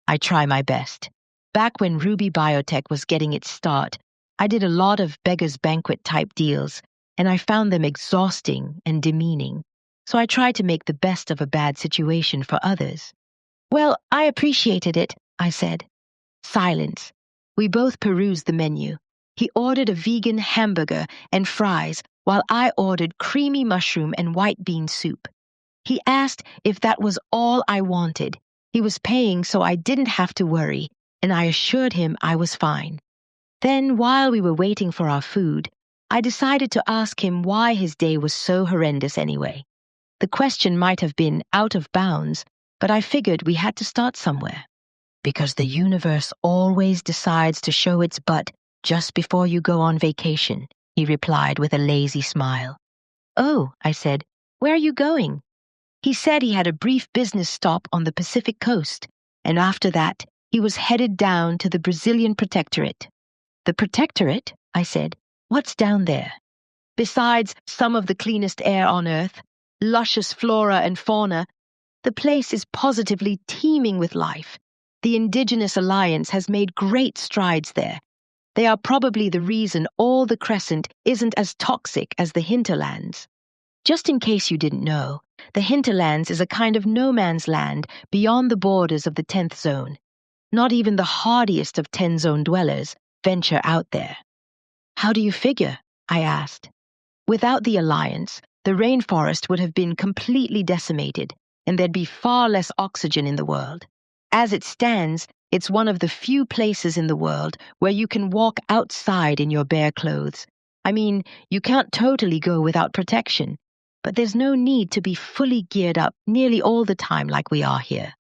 I try my best. Back when Ruby Biotech was getting its start, I did a lot of beggar's banquet type deals, and I found them exhausting and demeaning. So I tried to make the best of a bad situation for others. Well, I appreciated it, I said. Silence. We both perused the menu. He ordered a vegan hamburger and fries, while I ordered creamy mushroom and white bean soup. He asked if that was all I wanted. He was paying so I didn't have to worry, and I assured him I was fine. Then, while we were waiting for our food, I decided to ask him why his day was so horrendous anyway. The question might have been out of bounds, but I figured we had to start somewhere. Because the universe always decides to show its butt just before you go on vacation, he replied with a lazy smile. Oh, I said, where are you going? He said he had a brief business stop on the Pacific coast, and after that, he was headed down to the Brazilian protectorate. The protectorate? I said. What's down there? Besides some of the cleanest air on Earth, luscious flora and fauna, the place is positively teeming with life. The Indigenous Alliance has made great strides there. They are probably the reason all the Crescent isn't as toxic as the hinterlands. Just in case you didn't know, the hinterlands is a kind of no man's land beyond the borders of the 10th zone. Not even the hardiest of 10-zone dwellers venture out there. How do you figure? I asked. Without the Alliance, the rainforest would have been completely decimated, and there'd be far less oxygen in the world. As it stands, it's one of the few places in the world where you can walk outside in your bare clothes. I mean, you can't totally go without protection, but there's no need to be fully geared up nearly all the time like we are here.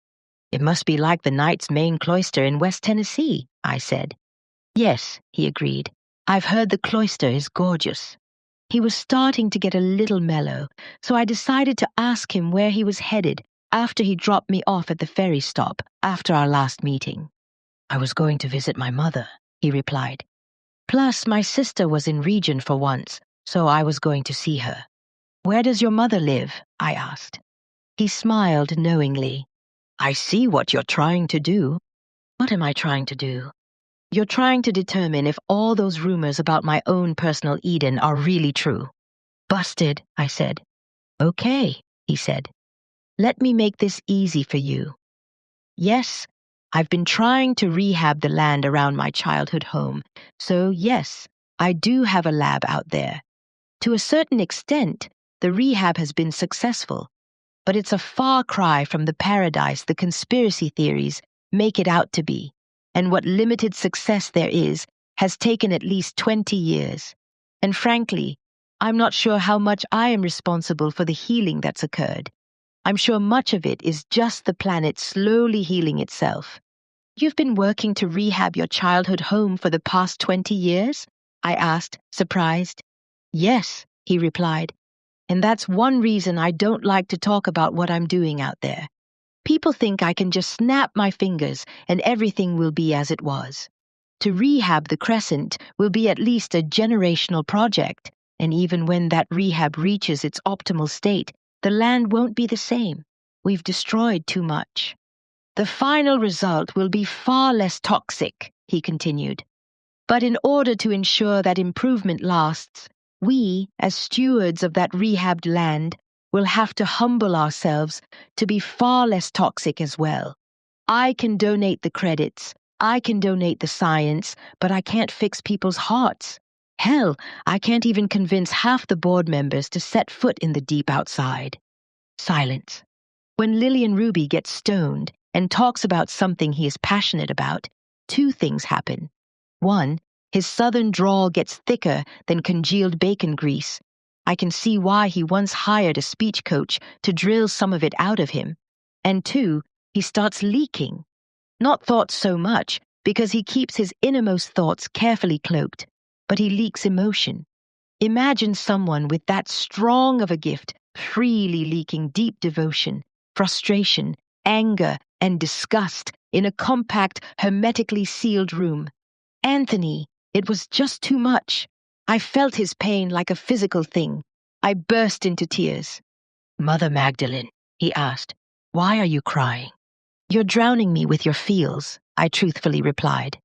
It must be like the Knights' main cloister in West Tennessee, I said. Yes, he agreed. I've heard the cloister is gorgeous. He was starting to get a little mellow, so I decided to ask him where he was headed after he dropped me off at the ferry stop after our last meeting. I was going to visit my mother, he replied. Plus, my sister was in Region for once, so I was going to see her. Where does your mother live? I asked. He smiled knowingly. I see what you're trying to do. What am I trying to do? You're trying to determine if all those rumors about my own personal Eden are really true. Busted, I said. Okay, he said. Let me make this easy for you. Yes, I've been trying to rehab the land around my childhood home, so yes, I do have a lab out there. To a certain extent, the rehab has been successful, but it's a far cry from the paradise the conspiracy theories make it out to be, and what limited success there is has taken at least 20 years. And frankly, I'm not sure how much I am responsible for the healing that's occurred. I'm sure much of it is just the planet slowly healing itself. You've been working to rehab your childhood home for the past 20 years? I asked, surprised. Yes, he replied. And that's one reason I don't like to talk about what I'm doing out there. People think I can just snap my fingers and everything will be as it was. To rehab the Crescent will be at least a generational project, and even when that rehab reaches its optimal state, the land won't be the same. We've destroyed too much. The final result will be far less toxic, he continued. But in order to ensure that improvement lasts, we, as stewards of that rehabbed land, will have to humble ourselves to be far less toxic as well. I can donate the credits, I can donate the science, but I can't fix people's hearts. Hell, I can't even convince half the board members to set foot in the deep outside. Silence. When Lillian Ruby gets stoned and talks about something he is passionate about, two things happen. One, his southern drawl gets thicker than congealed bacon grease. I can see why he once hired a speech coach to drill some of it out of him. And two, he starts leaking. Not thoughts so much, because he keeps his innermost thoughts carefully cloaked, but he leaks emotion. Imagine someone with that strong of a gift freely leaking deep devotion, frustration, anger, and disgust in a compact, hermetically sealed room. Anthony, it was just too much. I felt his pain like a physical thing. I burst into tears. "Mother Magdalene," he asked, "why are you crying?" "You're drowning me with your feels," I truthfully replied.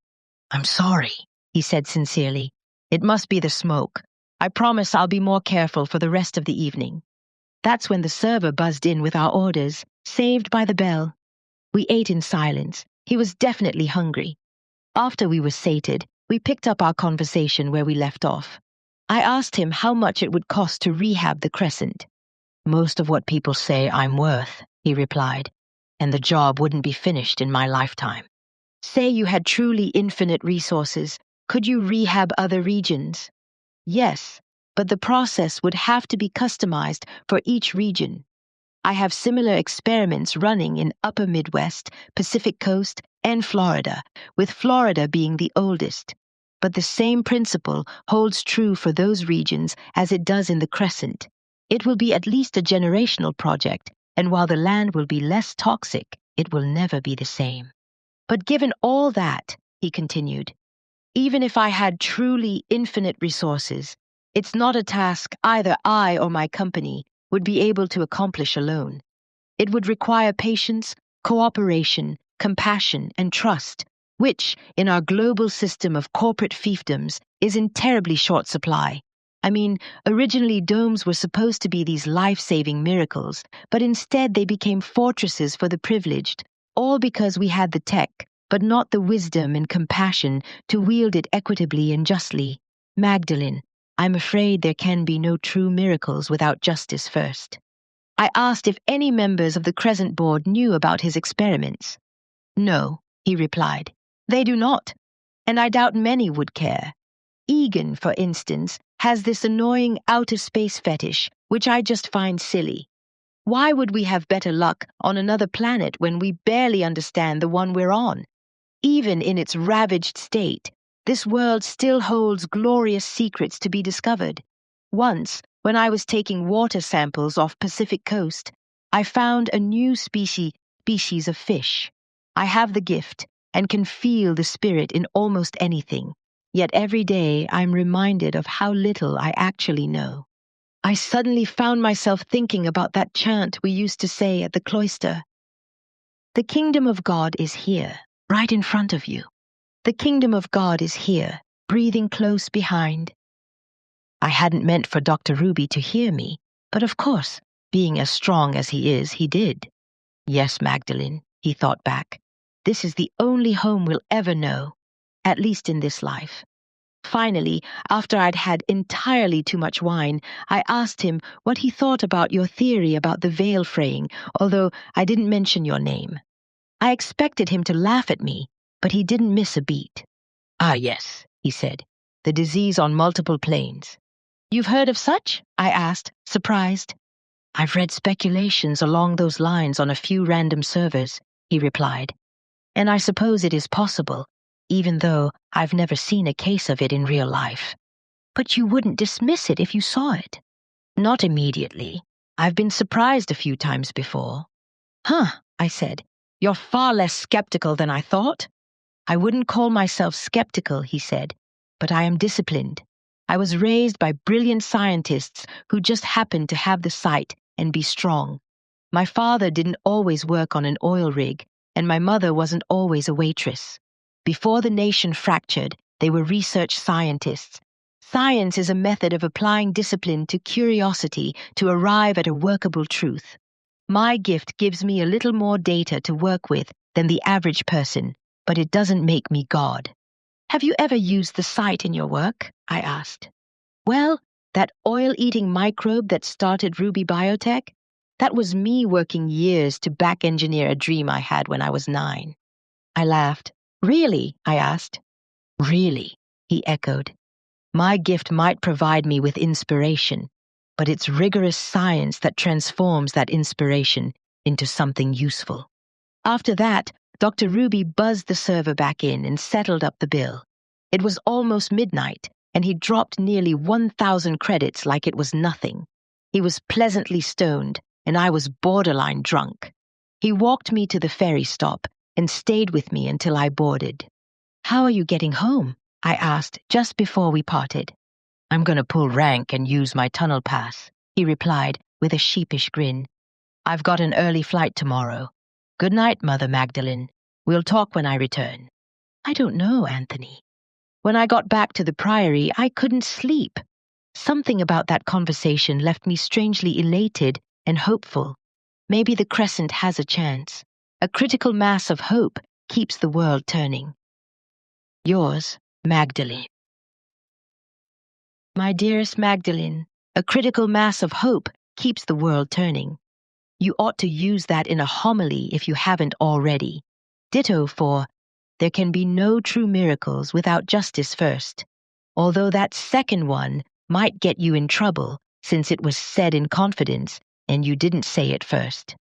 "I'm sorry," he said sincerely. "It must be the smoke. I promise I'll be more careful for the rest of the evening." That's when the server buzzed in with our orders, saved by the bell. We ate in silence. He was definitely hungry. After we were sated, we picked up our conversation where we left off. I asked him how much it would cost to rehab the Crescent. "Most of what people say I'm worth," he replied, "and the job wouldn't be finished in my lifetime." "Say you had truly infinite resources, could you rehab other regions?" "Yes, but the process would have to be customized for each region. I have similar experiments running in Upper Midwest, Pacific Coast, and Florida, with Florida being the oldest. But the same principle holds true for those regions as it does in the Crescent. It will be at least a generational project, and while the land will be less toxic, it will never be the same. But given all that," he continued, "even if I had truly infinite resources, it's not a task either I or my company would be able to accomplish alone. It would require patience, cooperation, compassion, and trust, which, in our global system of corporate fiefdoms, is in terribly short supply. I mean, originally domes were supposed to be these life-saving miracles, but instead they became fortresses for the privileged, all because we had the tech, but not the wisdom and compassion to wield it equitably and justly. Magdalene, I'm afraid there can be no true miracles without justice first." I asked if any members of the Crescent board knew about his experiments. "No," he replied, "they do not, and I doubt many would care. Egan, for instance, has this annoying outer space fetish, which I just find silly. Why would we have better luck on another planet when we barely understand the one we're on? Even in its ravaged state, this world still holds glorious secrets to be discovered. Once, when I was taking water samples off Pacific Coast, I found a new species of fish. I have the gift and can feel the spirit in almost anything, yet every day I'm reminded of how little I actually know. I suddenly found myself thinking about that chant we used to say at the cloister. "The kingdom of God is here, right in front of you. The kingdom of God is here, breathing close behind." I hadn't meant for Dr. Ruby to hear me, but of course, being as strong as he is, he did. "Yes, Magdalene," he thought back. "This is the only home we'll ever know, at least in this life." Finally, after I'd had entirely too much wine, I asked him what he thought about your theory about the veil fraying, although I didn't mention your name. I expected him to laugh at me, but he didn't miss a beat. "Ah, yes," he said, "the disease on multiple planes." "You've heard of such?" I asked, surprised. "I've read speculations along those lines on a few random servers," he replied. "And I suppose it is possible, even though I've never seen a case of it in real life." "But you wouldn't dismiss it if you saw it?" "Not immediately. I've been surprised a few times before." "Huh," I said. "You're far less skeptical than I thought." "I wouldn't call myself skeptical," he said, "but I am disciplined. I was raised by brilliant scientists who just happened to have the sight and be strong. My father didn't always work on an oil rig, and my mother wasn't always a waitress. Before the nation fractured, they were research scientists. Science is a method of applying discipline to curiosity to arrive at a workable truth. My gift gives me a little more data to work with than the average person, but it doesn't make me God." "Have you ever used the sight in your work?" I asked. "Well, that oil-eating microbe that started Ruby Biotech? That was me working years to back-engineer a dream I had when I was 9. I laughed. Really? I asked. Really, he echoed. My gift might provide me with inspiration, but it's rigorous science that transforms that inspiration into something useful. After that, Dr. Ruby buzzed the server back in and settled up the bill. It was almost midnight, and he dropped nearly 1,000 credits like it was nothing. He was pleasantly stoned, and I was borderline drunk. He walked me to the ferry stop and stayed with me until I boarded. How are you getting home? I asked just before we parted. I'm going to pull rank and use my tunnel pass, he replied with a sheepish grin. I've got an early flight tomorrow. Good night, Mother Magdalene. We'll talk when I return. I don't know, Anthony. When I got back to the Priory, I couldn't sleep. Something about that conversation left me strangely elated and hopeful. Maybe the Crescent has a chance. A critical mass of hope keeps the world turning. Yours, Magdalene. My dearest Magdalene, a critical mass of hope keeps the world turning. You ought to use that in a homily if you haven't already. Ditto for, there can be no true miracles without justice first, although that second one might get you in trouble since it was said in confidence and you didn't say it first.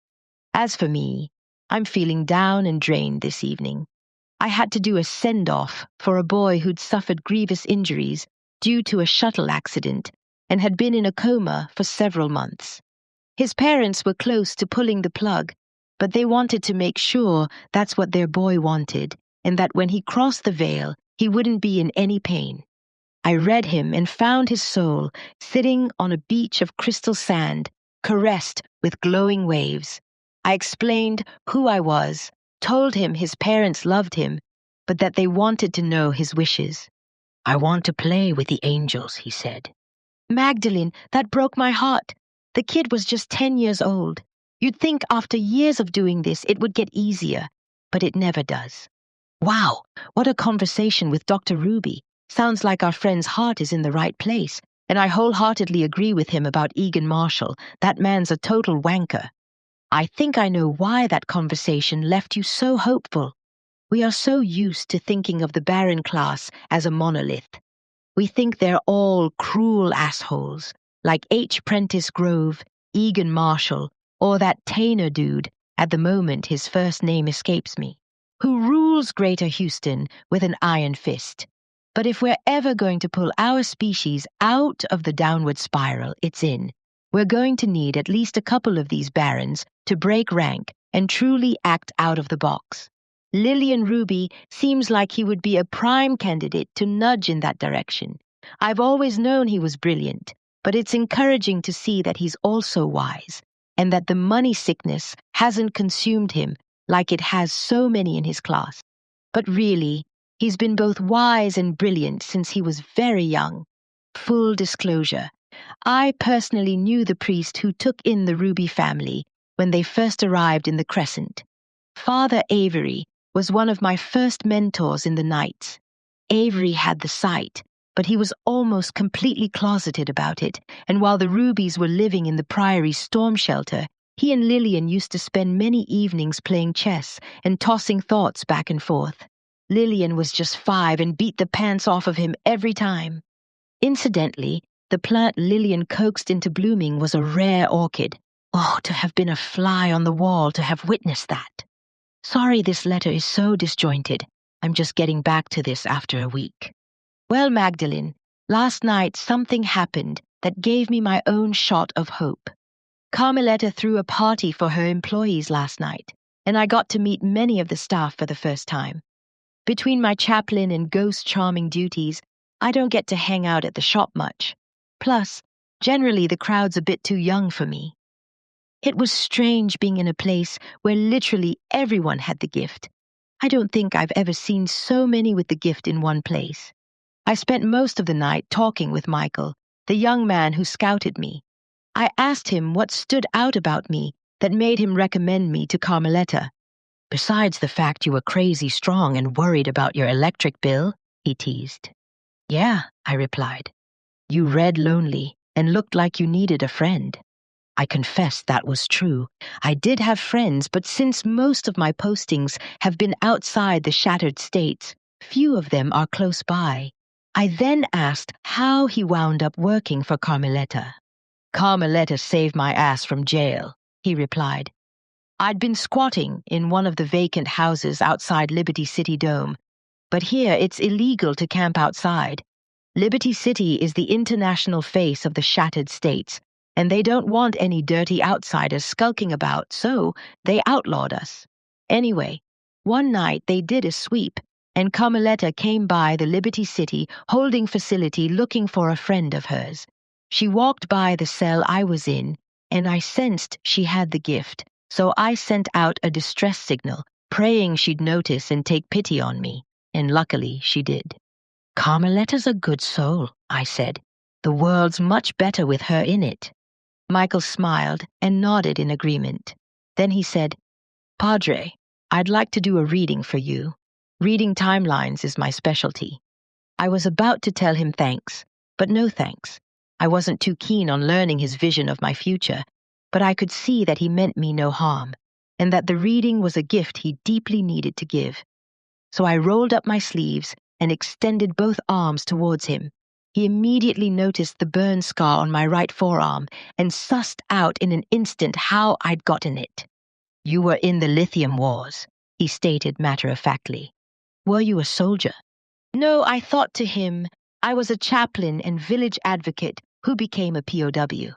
As for me, I'm feeling down and drained this evening. I had to do a send-off for a boy who'd suffered grievous injuries due to a shuttle accident and had been in a coma for several months. His parents were close to pulling the plug, but they wanted to make sure that's what their boy wanted, and that when he crossed the veil, he wouldn't be in any pain. I read him and found his soul sitting on a beach of crystal sand, caressed with glowing waves. I explained who I was, told him his parents loved him, but that they wanted to know his wishes. I want to play with the angels, he said. Magdalene, that broke my heart. The kid was just 10 years old. You'd think after years of doing this it would get easier, but it never does. Wow, what a conversation with Dr. Ruby. Sounds like our friend's heart is in the right place, and I wholeheartedly agree with him about Egan Marshall. That man's a total wanker. I think I know why that conversation left you so hopeful. We are so used to thinking of the Baron class as a monolith. We think they're all cruel assholes, like H. Prentice Grove, Egan Marshall, or that Tainer dude, at the moment his first name escapes me, who rules Greater Houston with an iron fist. But if we're ever going to pull our species out of the downward spiral it's in, we're going to need at least a couple of these barons to break rank and truly act out of the box. Lillian Ruby seems like he would be a prime candidate to nudge in that direction. I've always known he was brilliant, but it's encouraging to see that he's also wise, and that the money sickness hasn't consumed him like it has so many in his class. But really, he's been both wise and brilliant since he was very young. Full disclosure, I personally knew the priest who took in the Ruby family when they first arrived in the Crescent. Father Avery was one of my first mentors in the Knights. Avery had the sight, but he was almost completely closeted about it, and while the Rubies were living in the Priory storm shelter, he and Lillian used to spend many evenings playing chess and tossing thoughts back and forth. Lillian was just 5 and beat the pants off of him every time. Incidentally, the plant Lillian coaxed into blooming was a rare orchid. Oh, to have been a fly on the wall to have witnessed that. Sorry this letter is so disjointed. I'm just getting back to this after a week. Well, Magdalene, last night something happened that gave me my own shot of hope. Carmeletta threw a party for her employees last night, and I got to meet many of the staff for the first time. Between my chaplain and ghost charming duties, I don't get to hang out at the shop much. Plus, generally the crowd's a bit too young for me. It was strange being in a place where literally everyone had the gift. I don't think I've ever seen so many with the gift in one place. I spent most of the night talking with Michael, the young man who scouted me. I asked him what stood out about me that made him recommend me to Carmeletta. Besides the fact you were crazy strong and worried about your electric bill, he teased. Yeah, I replied. You read lonely and looked like you needed a friend. I confessed that was true. I did have friends, but since most of my postings have been outside the shattered states, few of them are close by. I then asked how he wound up working for Carmeletta. Carmeletta saved my ass from jail, he replied. I'd been squatting in one of the vacant houses outside Liberty City Dome, but here it's illegal to camp outside. Liberty City is the international face of the shattered states, and they don't want any dirty outsiders skulking about, so they outlawed us. Anyway, one night they did a sweep, and Carmeletta came by the Liberty City holding facility looking for a friend of hers. She walked by the cell I was in, and I sensed she had the gift, so I sent out a distress signal, praying she'd notice and take pity on me, and luckily she did. Carmeletta's a good soul, I said. The world's much better with her in it. Michael smiled and nodded in agreement. Then he said, Padre, I'd like to do a reading for you. Reading timelines is my specialty. I was about to tell him thanks, but no thanks. I wasn't too keen on learning his vision of my future, but I could see that he meant me no harm, and that the reading was a gift he deeply needed to give. So I rolled up my sleeves and extended both arms towards him. He immediately noticed the burn scar on my right forearm and sussed out in an instant how I'd gotten it. You were in the Lithium Wars, he stated matter-of-factly. Were you a soldier? No, I thought to him, I was a chaplain and village advocate who became a POW.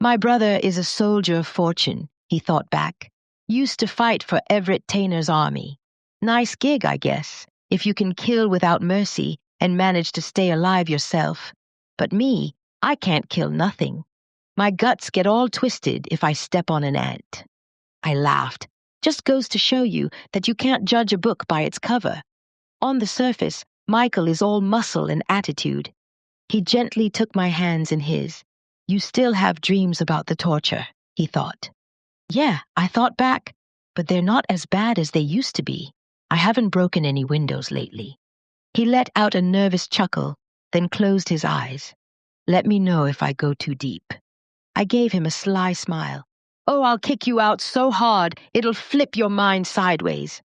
My brother is a soldier of fortune, he thought back. Used to fight for Everett Tainer's army. Nice gig, I guess, if you can kill without mercy and manage to stay alive yourself. But me, I can't kill nothing. My guts get all twisted if I step on an ant. I laughed. Just goes to show you that you can't judge a book by its cover. On the surface, Michael is all muscle and attitude. He gently took my hands in his. You still have dreams about the torture, he thought. Yeah, I thought back, but they're not as bad as they used to be. I haven't broken any windows lately. He let out a nervous chuckle, then closed his eyes. Let me know if I go too deep. I gave him a sly smile. Oh, I'll kick you out so hard, it'll flip your mind sideways.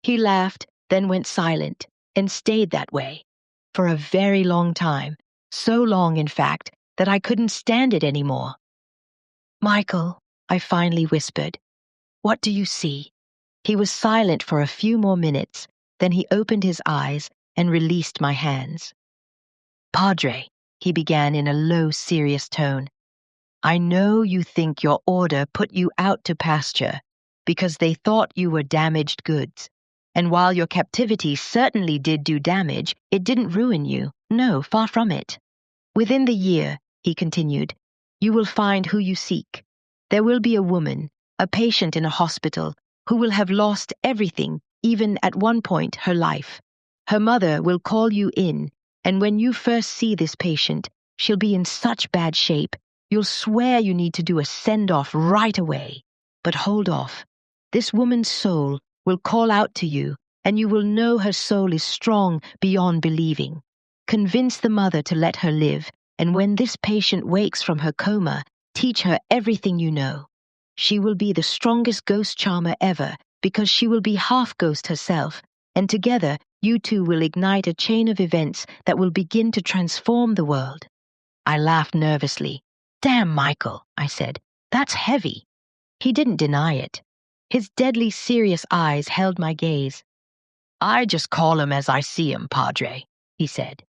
He laughed, then went silent, and stayed that way. For a very long time. So long, in fact, that I couldn't stand it anymore. Michael, I finally whispered. What do you see? He was silent for a few more minutes, then he opened his eyes and released my hands. Padre, he began in a low, serious tone, I know you think your order put you out to pasture because they thought you were damaged goods. And while your captivity certainly did do damage, it didn't ruin you. No, far from it. Within the year, he continued, you will find who you seek. There will be a woman, a patient in a hospital, who will have lost everything, even at one point her life. Her mother will call you in, and when you first see this patient, she'll be in such bad shape, you'll swear you need to do a send-off right away. But hold off. This woman's soul will call out to you, and you will know her soul is strong beyond believing. Convince the mother to let her live, and when this patient wakes from her coma, teach her everything you know. She will be the strongest ghost charmer ever, because she will be half ghost herself, and together you two will ignite a chain of events that will begin to transform the world. I laughed nervously. Damn, Michael, I said, that's heavy. He didn't deny it. His deadly serious eyes held my gaze. I just call 'em as I see 'em, Padre, he said.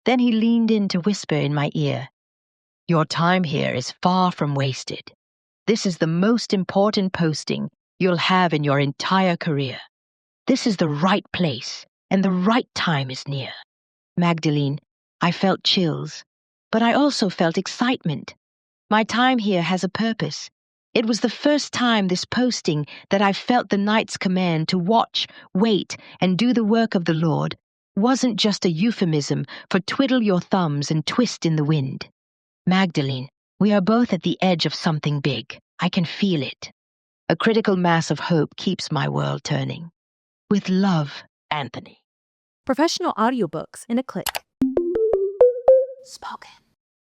Then he leaned in to whisper in my ear. Your time here is far from wasted. This is the most important posting you'll have in your entire career. This is the right place, and the right time is near. Magdalene, I felt chills, but I also felt excitement. My time here has a purpose. It was the first time this posting that I felt the knight's command to watch, wait, and do the work of the Lord wasn't just a euphemism for twiddle your thumbs and twist in the wind. Magdalene, we are both at the edge of something big. I can feel it. A critical mass of hope keeps my world turning. With love, Anthony. Professional audiobooks in a click. Spoken.